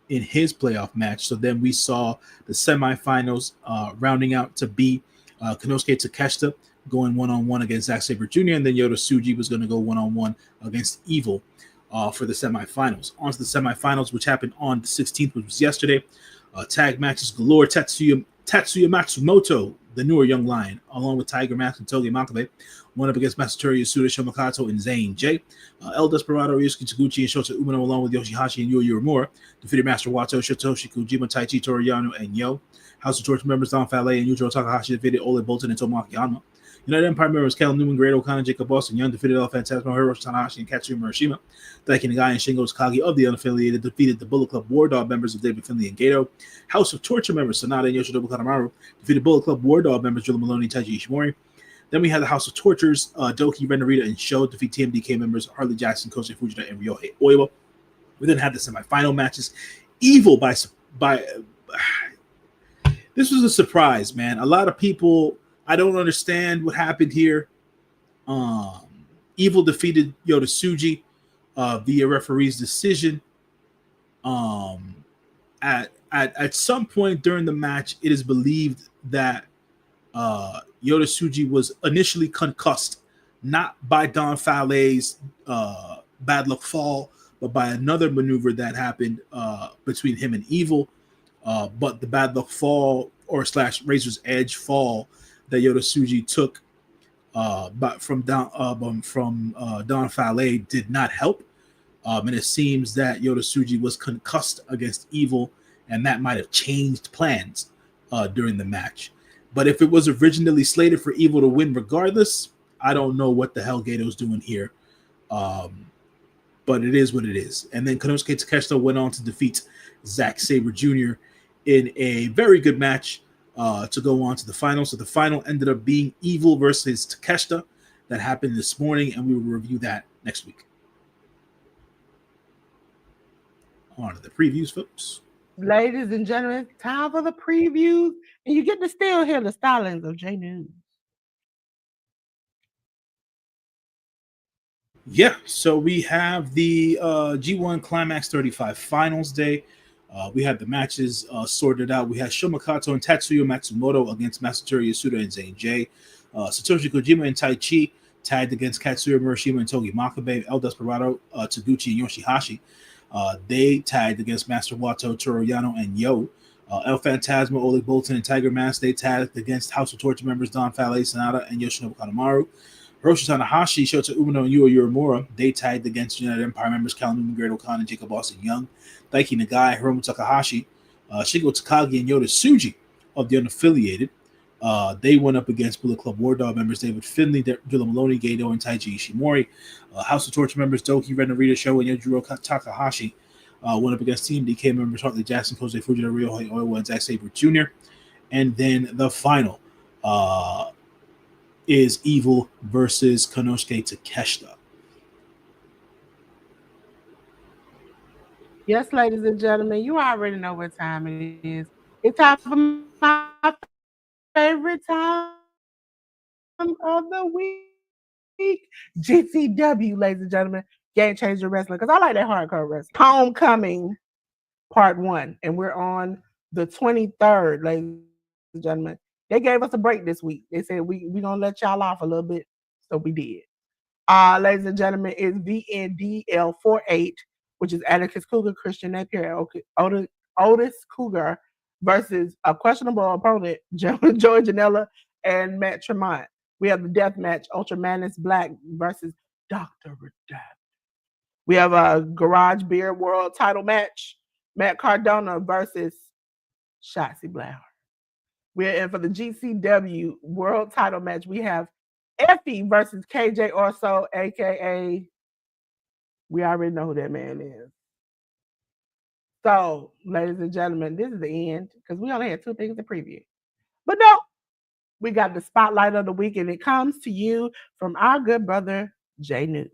in his playoff match. So then we saw the semifinals rounding out to be Konosuke Takeshita going one-on-one against Zack Sabre Jr., and then Yota Tsuji was going to go one-on-one against Evil for the semifinals. On to the semifinals, which happened on the 16th, which was yesterday. Tag matches galore. Tatsuya Matsumoto, the newer young lion, along with Tiger Mask and Togi Makabe, went up against Masatori Yasuda, Shomakato, and Zayn J. El Desperado, Ryusuke Taguchi, and Shota Umino, along with Yoshihashi and Yuya Uemura, defeated Master Wato, Shitoshi Kojima, Taichi Toriyano, and Yo. House of Torch members Don Fale and Yujiro Takahashi defeated Ole Bolton and Tomoaki Hanma. United Empire members Cal Newman, Great Okana, Jacob Boston Young defeated El Phantasmo, Hiroshi Tanahashi, and Katsuyori Murashima. Daiki Nagai and Shingo Takagi of the unaffiliated defeated the Bullet Club War Dog members of David Finlay and Gato. House of Torture members Sanada and Yoshinobu Kanemaru defeated Bullet Club War Dog members Drilla Maloney and Taiji Ishimori. Then we had the House of Tortures, Doki, Ren Narita, and Sho defeat TMDK members Harley Jackson, Kosei Fujita, and Ryohei Oiwa. We then had the semifinal matches. Evil by this was a surprise, man. A lot of people, I don't understand what happened here. Evil defeated Yota Tsuji via referee's decision. At some point during the match, it is believed that Yota Tsuji was initially concussed, not by Don Fale's bad luck fall, but by another maneuver that happened between him and Evil. But the bad luck fall or / Razor's Edge fall that Yota Tsuji took but from Don Fale did not help. And it seems that Yota Tsuji was concussed against Evil, and that might have changed plans during the match. But if it was originally slated for Evil to win regardless, I don't know what the hell Gato's doing here. But it is what it is. And then Konosuke Takeshita went on to defeat Zack Sabre Jr. in a very good match to go on to the final. So the final ended up being Evil versus Takeshita. That happened this morning, and we will review that next week. On to the previews, folks. Ladies and gentlemen, time for the previews, and you get to still hear the stylings of J.News. Yeah, so we have the G1 Climax 35 Finals Day. We had the matches sorted out. We had Shomakato and Tatsuya Matsumoto against Masatori Yasuda and Zayn J. Satoshi Kojima and Taichi tagged against Katsuyori Murashima and Togi Makabe. El Desperado, Taguchi, and Yoshihashi. They tagged against Master Wato, Toriyano, and Yo. El Phantasmo, Ole Bolton, and Tiger Mask. They tagged against House of Torture members Don Fale, Sanada, and Yoshinobu Kanemaru. Hiroshi Tanahashi, Shota Umino, and Yuya Uemura. They tagged against United Empire members Cal Newman, Great Okana, and Jacob Boston Young. Daiki Nagai, Hiromu Takahashi, Shingo Takagi, and Yota Tsuji of the unaffiliated. They went up against Bullet Club War Dog members David Finlay, Drilla Maloney, Gato, and Taiji Ishimori. House of Torture members Doki, Ren Narita, Sho, and Yujiro Takahashi went up against Team DK members Hartley Jackson, Kosei Fujita, Ryohei Oiwa, and Zack Sabre Jr. And then the final is Evil versus Konosuke Takeshita. Yes, ladies and gentlemen, you already know what time it is. It's time for my favorite time of the week. GCW, ladies and gentlemen, Game Changer Wrestling, because I like that hardcore wrestling. Homecoming Part 1, and we're on the 23rd, ladies and gentlemen. They gave us a break this week. They said we going to let y'all off a little bit, so we did. Ladies and gentlemen, it's VNDL48, which is Atticus Cougar, Christian Napier, Otis Cougar versus a questionable opponent, Joey Janela and Matt Tremont. We have the death match, Ultra Madness Black versus Dr. Redact. We have a Garage Beer World title match, Matt Cardona versus Shotzi Blair. We're in for the GCW World title match. We have Effie versus KJ Orso, aka we already know who that man is. So, ladies and gentlemen, this is the end because we only had 2 things to preview. But no, we got the spotlight of the week, and it comes to you from our good brother J.News.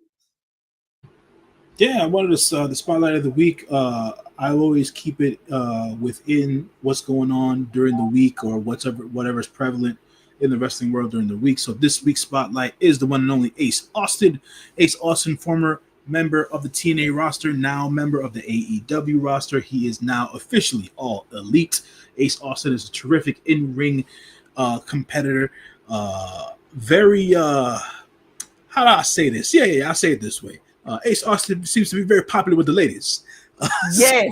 Yeah, I wanted the spotlight of the week. I always keep it within what's going on during the week or whatever's prevalent in the wrestling world during the week. So this week's spotlight is the one and only Ace Austin. Ace Austin, former member of the TNA roster, now member of the AEW roster. He is now officially all elite. Ace Austin is a terrific in-ring competitor. Very how do I say this? Yeah, I say it this way. Ace Austin seems to be very popular with the ladies. So, Yes,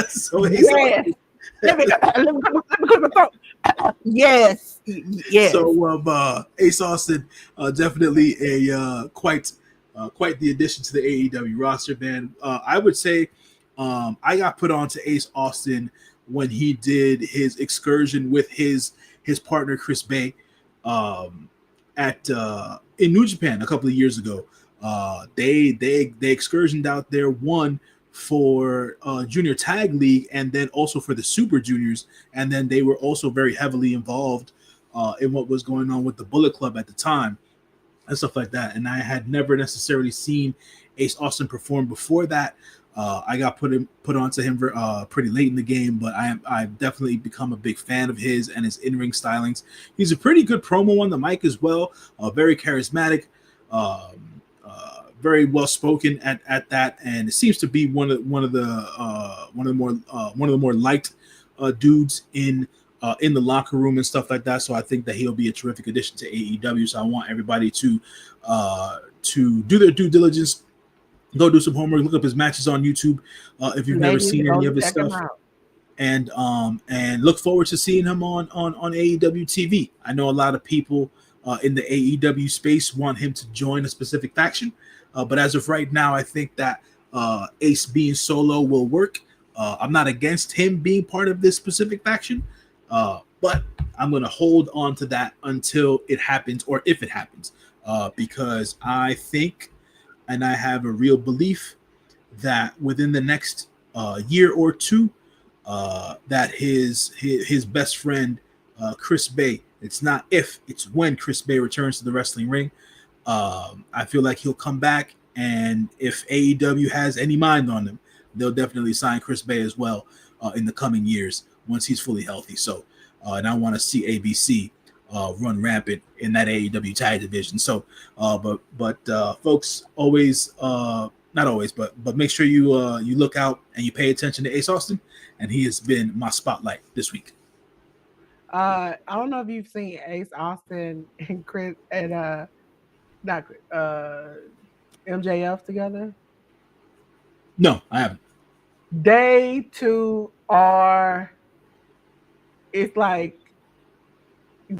so Ace yes. Austin, Let me clear my throat. Yes, yes. so Ace Austin, definitely a quite the addition to the AEW roster, man. I would say I got put on to Ace Austin when he did his excursion with his partner Chris Bay um, at in New Japan a couple of years ago. They excursioned out there, one for junior tag league and then also for the super juniors, and then they were also very heavily involved in what was going on with the Bullet Club at the time and stuff like that. And I had never necessarily seen Ace Austin perform before that. I got put onto him pretty late in the game, but I've definitely become a big fan of his and his in ring stylings. He's a pretty good promo on the mic as well. Very charismatic, very well spoken at that, and it seems to be one of the more liked dudes in the locker room and stuff like that. So I think that he'll be a terrific addition to AEW. So I want everybody to do their due diligence, go do some homework, look up his matches on YouTube if you've never Ladies, seen any go of his check him stuff, out. and look forward to seeing him on AEW TV. I know a lot of people in the AEW space want him to join a specific faction, but as of right now, I think that Ace being solo will work. I'm not against him being part of this specific faction, but I'm going to hold on to that until it happens or if it happens, because I think and I have a real belief that within the next year or two, that his best friend Chris Bay. It's not if, it's when Chris Bay returns to the wrestling ring. I feel like he'll come back, and if AEW has any mind on him, they'll definitely sign Chris Bay as well in the coming years once he's fully healthy. So, and I want to see ABC run rampant in that AEW tag division. So, but folks, always not always, but make sure you look out and you pay attention to Ace Austin, and he has been my spotlight this week. I don't know if you've seen Ace Austin and Chris and not Chris, MJF together. No, I haven't. They two are, it's like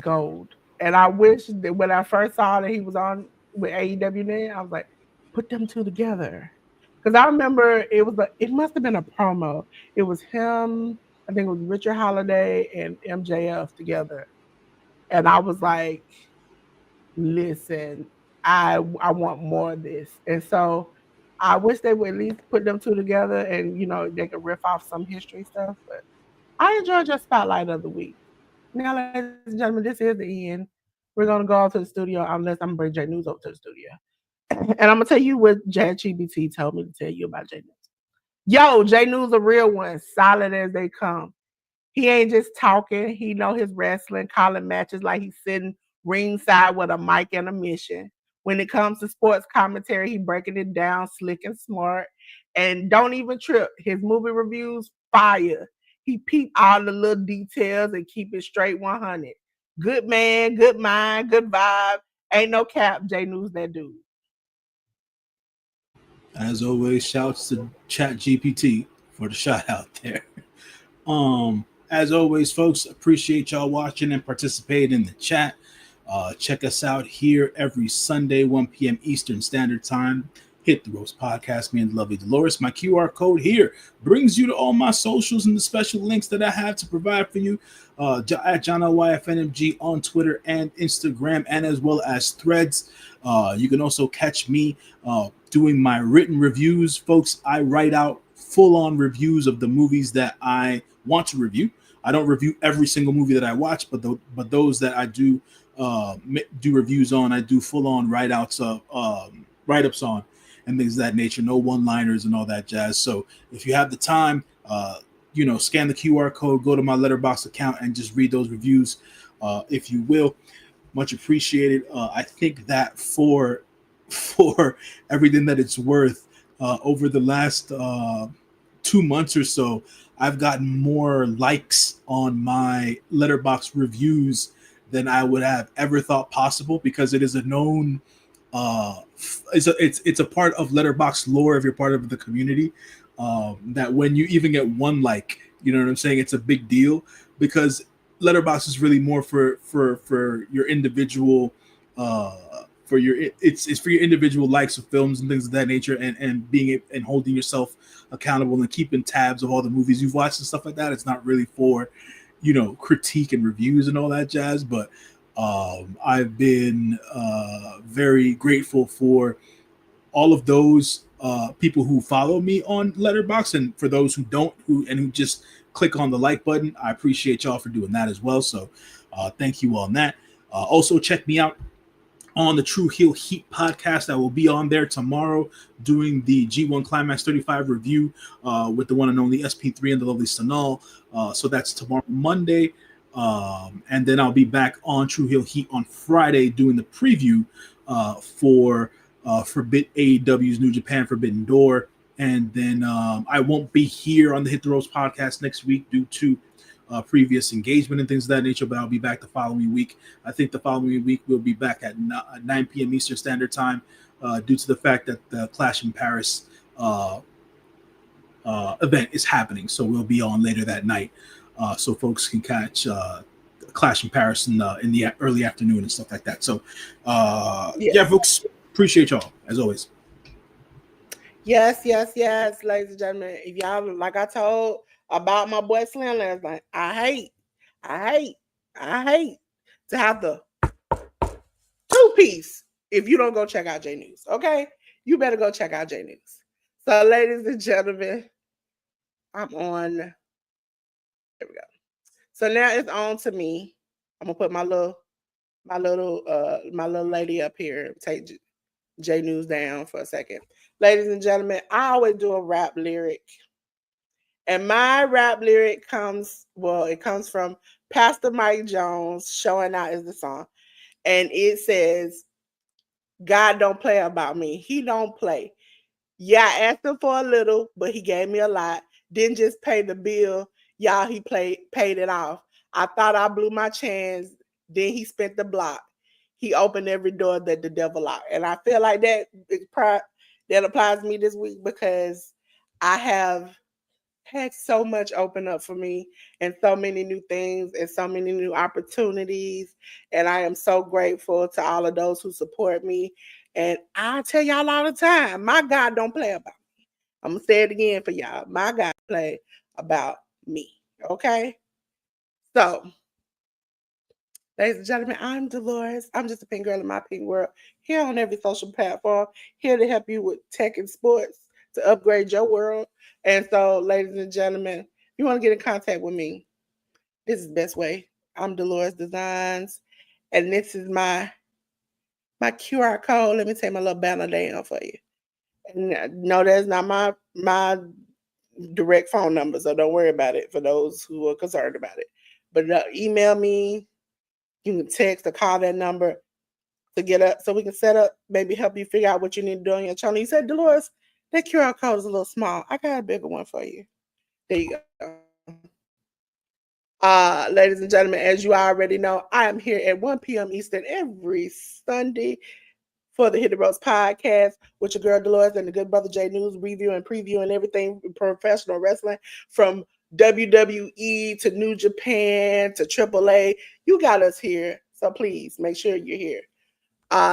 gold. And I wish that when I first saw that he was on with AEW, then I was like, put them two together. Because I remember it must have been a promo. It was him, I think it was Richard Holiday and MJF together. And I was like, listen, I want more of this. And so I wish they would at least put them two together and they could riff off some history stuff. But I enjoyed your spotlight of the week. Now, ladies and gentlemen, this is the end. We're gonna go out to the studio unless I'm gonna bring J News over to the studio. And I'm gonna tell you what ChatGPT told me to tell you about J News. Yo, J News a real one, solid as they come. He ain't just talking. He know his wrestling, calling matches like he's sitting ringside with a mic and a mission. When it comes to sports commentary, he breaking it down slick and smart. And don't even trip. His movie reviews, fire. He peep all the little details and keep it straight 100. Good man, good mind, good vibe. Ain't no cap, J News that dude. As always, shouts to Chat GPT for the shout out there. As always, folks, appreciate y'all watching and participating in the chat. Check us out here every Sunday, 1 p.m. Eastern Standard Time. Hit the Roast Podcast, me and the lovely Delores. My QR code here brings you to all my socials and the special links that I have to provide for you at John LYFNMG on Twitter and Instagram, and as well as Threads. You can also catch me doing my written reviews. Folks, I write out full-on reviews of the movies that I want to review. I don't review every single movie that I watch, but those that I do reviews on, I do full-on write-ups on. and things of that nature. No one-liners and all that jazz. So if you have the time, scan the QR code, go to my Letterboxd account, and just read those reviews, if you will. Much appreciated. I think that for everything that it's worth, over the last 2 months or so, I've gotten more likes on my Letterboxd reviews than I would have ever thought possible, because it is a known it's a part of Letterboxd lore, if you're part of the community, that when you even get one like, you know what I'm saying, it's a big deal, because Letterboxd is really more for your individual, for your it's for your individual likes of films and things of that nature, and being and holding yourself accountable and keeping tabs of all the movies you've watched and stuff like that. It's not really for, critique and reviews and all that jazz. But I've been very grateful for all of those people who follow me on Letterboxd, and for those who don't, who just click on the like button. I appreciate y'all for doing that as well. So thank you on that. Also, check me out on the True Heel Heat podcast. I will be on there tomorrow doing the G1 Climax 35 review with the one and only SP3 and the lovely Sanal. So that's tomorrow, Monday. And then I'll be back on True Heel Heat on Friday doing the preview for AEW's New Japan Forbidden Door. And then I won't be here on the Hit the Ropes podcast next week due to previous engagement and things of that nature, but I'll be back the following week. I think the following week we'll be back at 9 p.m. Eastern Standard Time due to the fact that the Clash in Paris event is happening. So we'll be on later that night, so folks can catch Clash in Paris in the early afternoon and stuff like that. So yeah, folks, appreciate y'all as always. Yes, ladies and gentlemen. If y'all, like I told about my boy Slim last night, I hate to have the 2-piece if you don't go check out J.News. Okay, you better go check out J.News. So, ladies and gentlemen, I'm on. There we go. So now it's on to me. I'm gonna put my little lady up here. Take J.News down for a second. Ladies and gentlemen, I always do a rap lyric. And my rap lyric comes from Pastor Mike Jones, Showing Out is the song. And it says, God don't play about me. He don't play. Yeah, I asked him for a little, but he gave me a lot. Didn't just pay the bill. Y'all, he paid it off. I thought I blew my chance. Then he spent the block. He opened every door that the devil locked. And I feel like that applies to me this week, because I have had so much open up for me, and so many new things and so many new opportunities. And I am so grateful to all of those who support me. And I tell y'all all the time, my God don't play about me. I'm going to say it again for y'all. My God play about me. Okay? So, ladies and gentlemen, I'm Delores. I'm just a pink girl in my pink world, here on every social platform, here to help you with tech and sports to upgrade your world. And so, ladies and gentlemen, if you want to get in contact with me, this is the best way. I'm Delores Designs, and this is my QR code. Let me take my little banner down for you. And no, that's not my direct phone number, so don't worry about it for those who are concerned about it. But email me. You can text or call that number to get up, so we can set up, maybe help you figure out what you need to do on your channel. You said, Dolores, that QR code is a little small. I got a bigger one for you. There you go. Ladies and gentlemen, as you already know, I am here at 1 p.m. Eastern every Sunday for the Hit the Ropes podcast with your girl Dolores and the good brother J.News, review and preview and everything professional wrestling, from WWE to New Japan to AAA. You got us here, so please make sure you're here.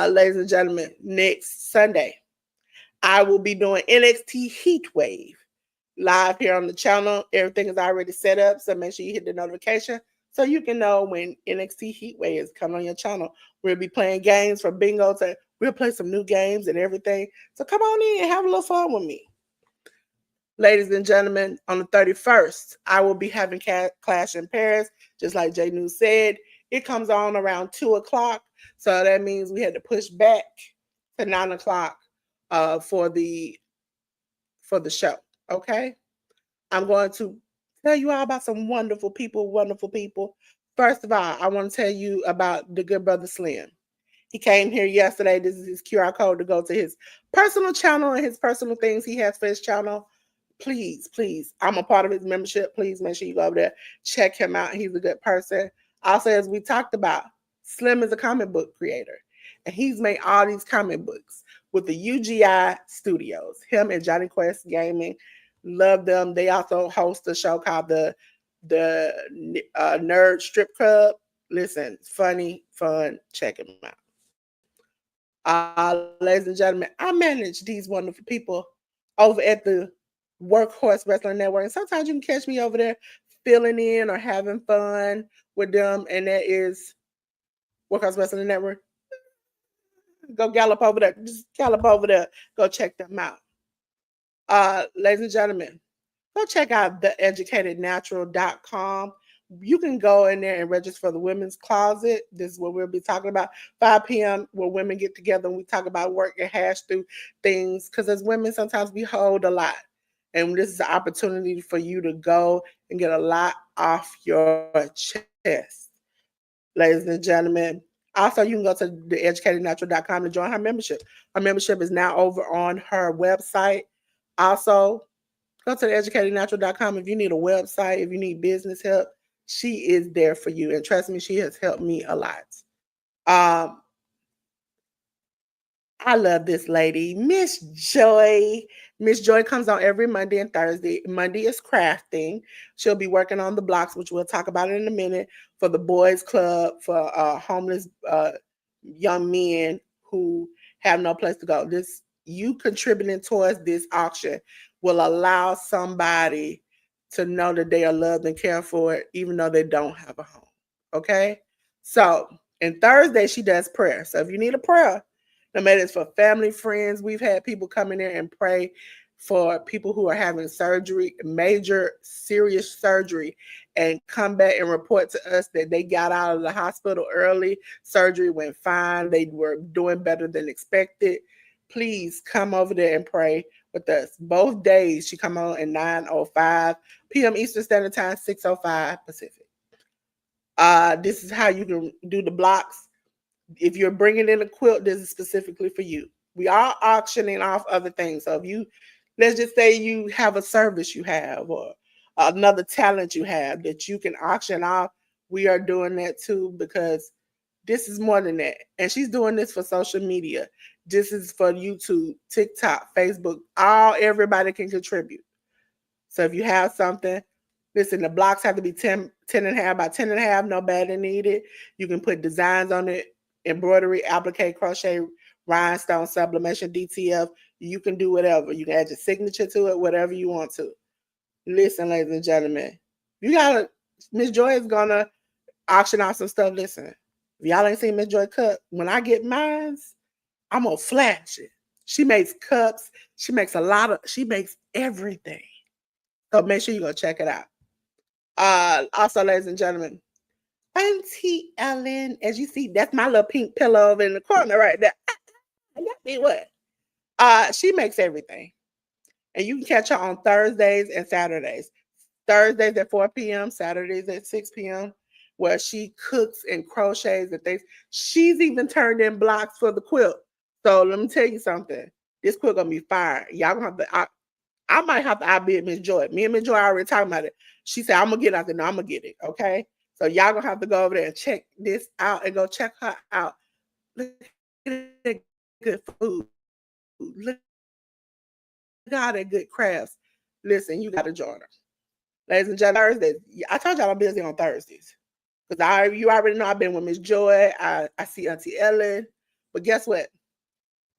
Ladies and gentlemen, next Sunday, I will be doing NXT Heatwave live here on the channel. Everything is already set up, so make sure you hit the notification so you can know when NXT Heatwave is coming on your channel. We'll be playing games from bingo to we'll play some new games and everything. So come on in and have a little fun with me. Ladies and gentlemen, on the 31st, I will be having Clash in Paris, just like J.News said. It comes on around 2 o'clock, so that means we had to push back to 9 o'clock for the show. Okay, I'm going to tell you all about some wonderful people. Wonderful people. First of all, I want to tell you about the good brother Slim. He came here yesterday. This is his QR code to go to his personal channel and his personal things he has for his channel. Please, please, I'm a part of his membership. Please make sure you go over there, check him out. He's a good person. Also, as we talked about, Slim is a comic book creator, and he's made all these comic books with the UGI Studios. Him and Johnny Quest Gaming, love them. They also host a show called the Nerd Strip Club. Listen, funny, fun. Check him out. Ladies and gentlemen, I manage these wonderful people over at the Workhorse Wrestling Network. And sometimes you can catch me over there filling in or having fun with them. And that is Workhorse Wrestling Network. Go gallop over there. Just gallop over there. Go check them out. Ladies and gentlemen, go check out theeducatednatural.com. You can go in there and register for the women's closet. This is what we'll be talking about. 5 p.m. where women get together and we talk about work and hash through things. Because as women, sometimes we hold a lot. And this is an opportunity for you to go and get a lot off your chest. Ladies and gentlemen, also, you can go to theeducatednatural.com to join her membership. Her membership is now over on her website. Also, go to theeducatednatural.com if you need a website, if you need business help. She is there for you. And trust me, she has helped me a lot. Um, I love this lady, Miss Joy. Miss Joy comes on every Monday and Thursday. Monday is crafting. She'll be working on the blocks, which we'll talk about in a minute, for the boys club, for homeless young men who have no place to go. This, you contributing towards this auction will allow somebody to know that they are loved and cared for, even though they don't have a home. Okay? So, and Thursday she does prayer. So if you need a prayer, no matter it's for family, friends, we've had people come in there and pray for people who are having surgery, major, serious surgery, and come back and report to us that they got out of the hospital early. Surgery went fine. They were doing better than expected. Please come over there and pray with us. Both days she come on at 9:05 p.m. Eastern Standard Time, 6:05 Pacific. This is how you can do the blocks. If you're bringing in a quilt, this is specifically for you. We are auctioning off other things. So if you, let's just say you have a service you have or another talent you have that you can auction off, we are doing that too, because this is more than that. And she's doing this for social media. This is for YouTube, TikTok, Facebook. Everybody can contribute. So if you have something, listen, the blocks have to be 10 and a half by 10 and a half, no bad and needed. You can put designs on it, embroidery, applique, crochet, rhinestone, sublimation, DTF. You can do whatever. You can add your signature to it, whatever you want to. Listen, ladies and gentlemen, you gotta, Miss Joy is gonna auction off some stuff. Listen, if y'all ain't seen Miss Joy cut, when I get mine, I'm gonna flash it. She makes cups. She makes everything. So make sure you go check it out. Also, ladies and gentlemen, Auntie Ellen, as you see, that's my little pink pillow over in the corner right there. Y'all see what? She makes everything. And you can catch her on Thursdays and Saturdays. Thursdays at 4 p.m., Saturdays at 6 p.m., where she cooks and crochets and things. She's even turned in blocks for the quilt. So let me tell you something. This quilt gonna be fire. Y'all gonna have to. I might have to outbid Miss Joy. Me and Miss Joy already talking about it. She said, I'm gonna get it. I said, no, I'm gonna get it. Okay. So y'all gonna have to go over there and check this out and go check her out. Look at that good food. Look at all that good crafts. Listen, you gotta join her. Ladies and gentlemen, Thursdays. I told y'all I'm busy on Thursdays. Because you already know I've been with Miss Joy. I see Auntie Ellen. But guess what?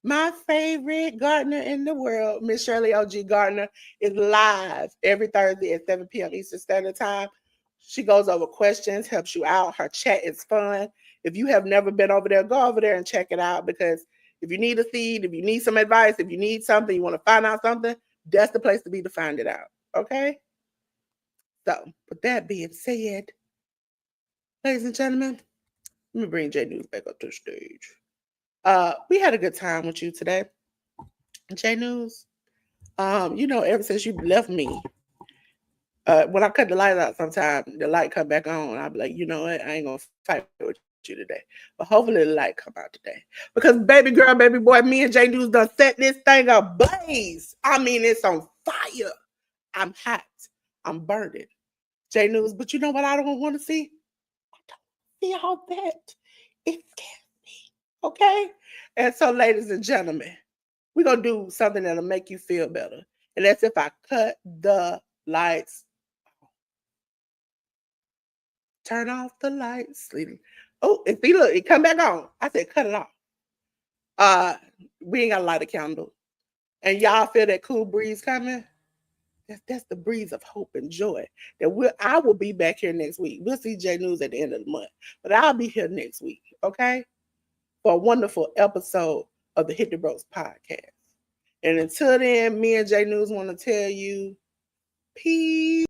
My favorite gardener in the world, Miss Shirley O.G. Gardner, is live every Thursday at 7 p.m. Eastern Standard Time. She goes over questions, helps you out. Her chat is fun. If you have never been over there, go over there and check it out, because if you need a seed, if you need some advice, if you need something, you want to find out something, that's the place to be to find it out. Okay? So, with that being said, ladies and gentlemen, let me bring J.News back up to the stage. We had a good time with you today. J.News, ever since you left me, when I cut the light out sometime, the light come back on. I'll be like, you know what? I ain't gonna fight with you today. But hopefully the light come out today. Because baby girl, baby boy, me and J.News done set this thing ablaze. I mean, it's on fire. I'm hot. I'm burning. J.News, but you know what I don't want to see? I don't see all that. It scares me. Okay? And so, ladies and gentlemen, we're gonna do something that'll make you feel better. And that's if I cut the lights. Turn off the lights, sweetie. Oh, and see, look, it come back on. I said, cut it off. Uh, we ain't got to light a candle. And y'all feel that cool breeze coming? That's the breeze of hope and joy. I will be back here next week. We'll see J.News at the end of the month, but I'll be here next week, okay? For a wonderful episode of the Hit the Ropes podcast. And until then, me and J.News want to tell you, peace.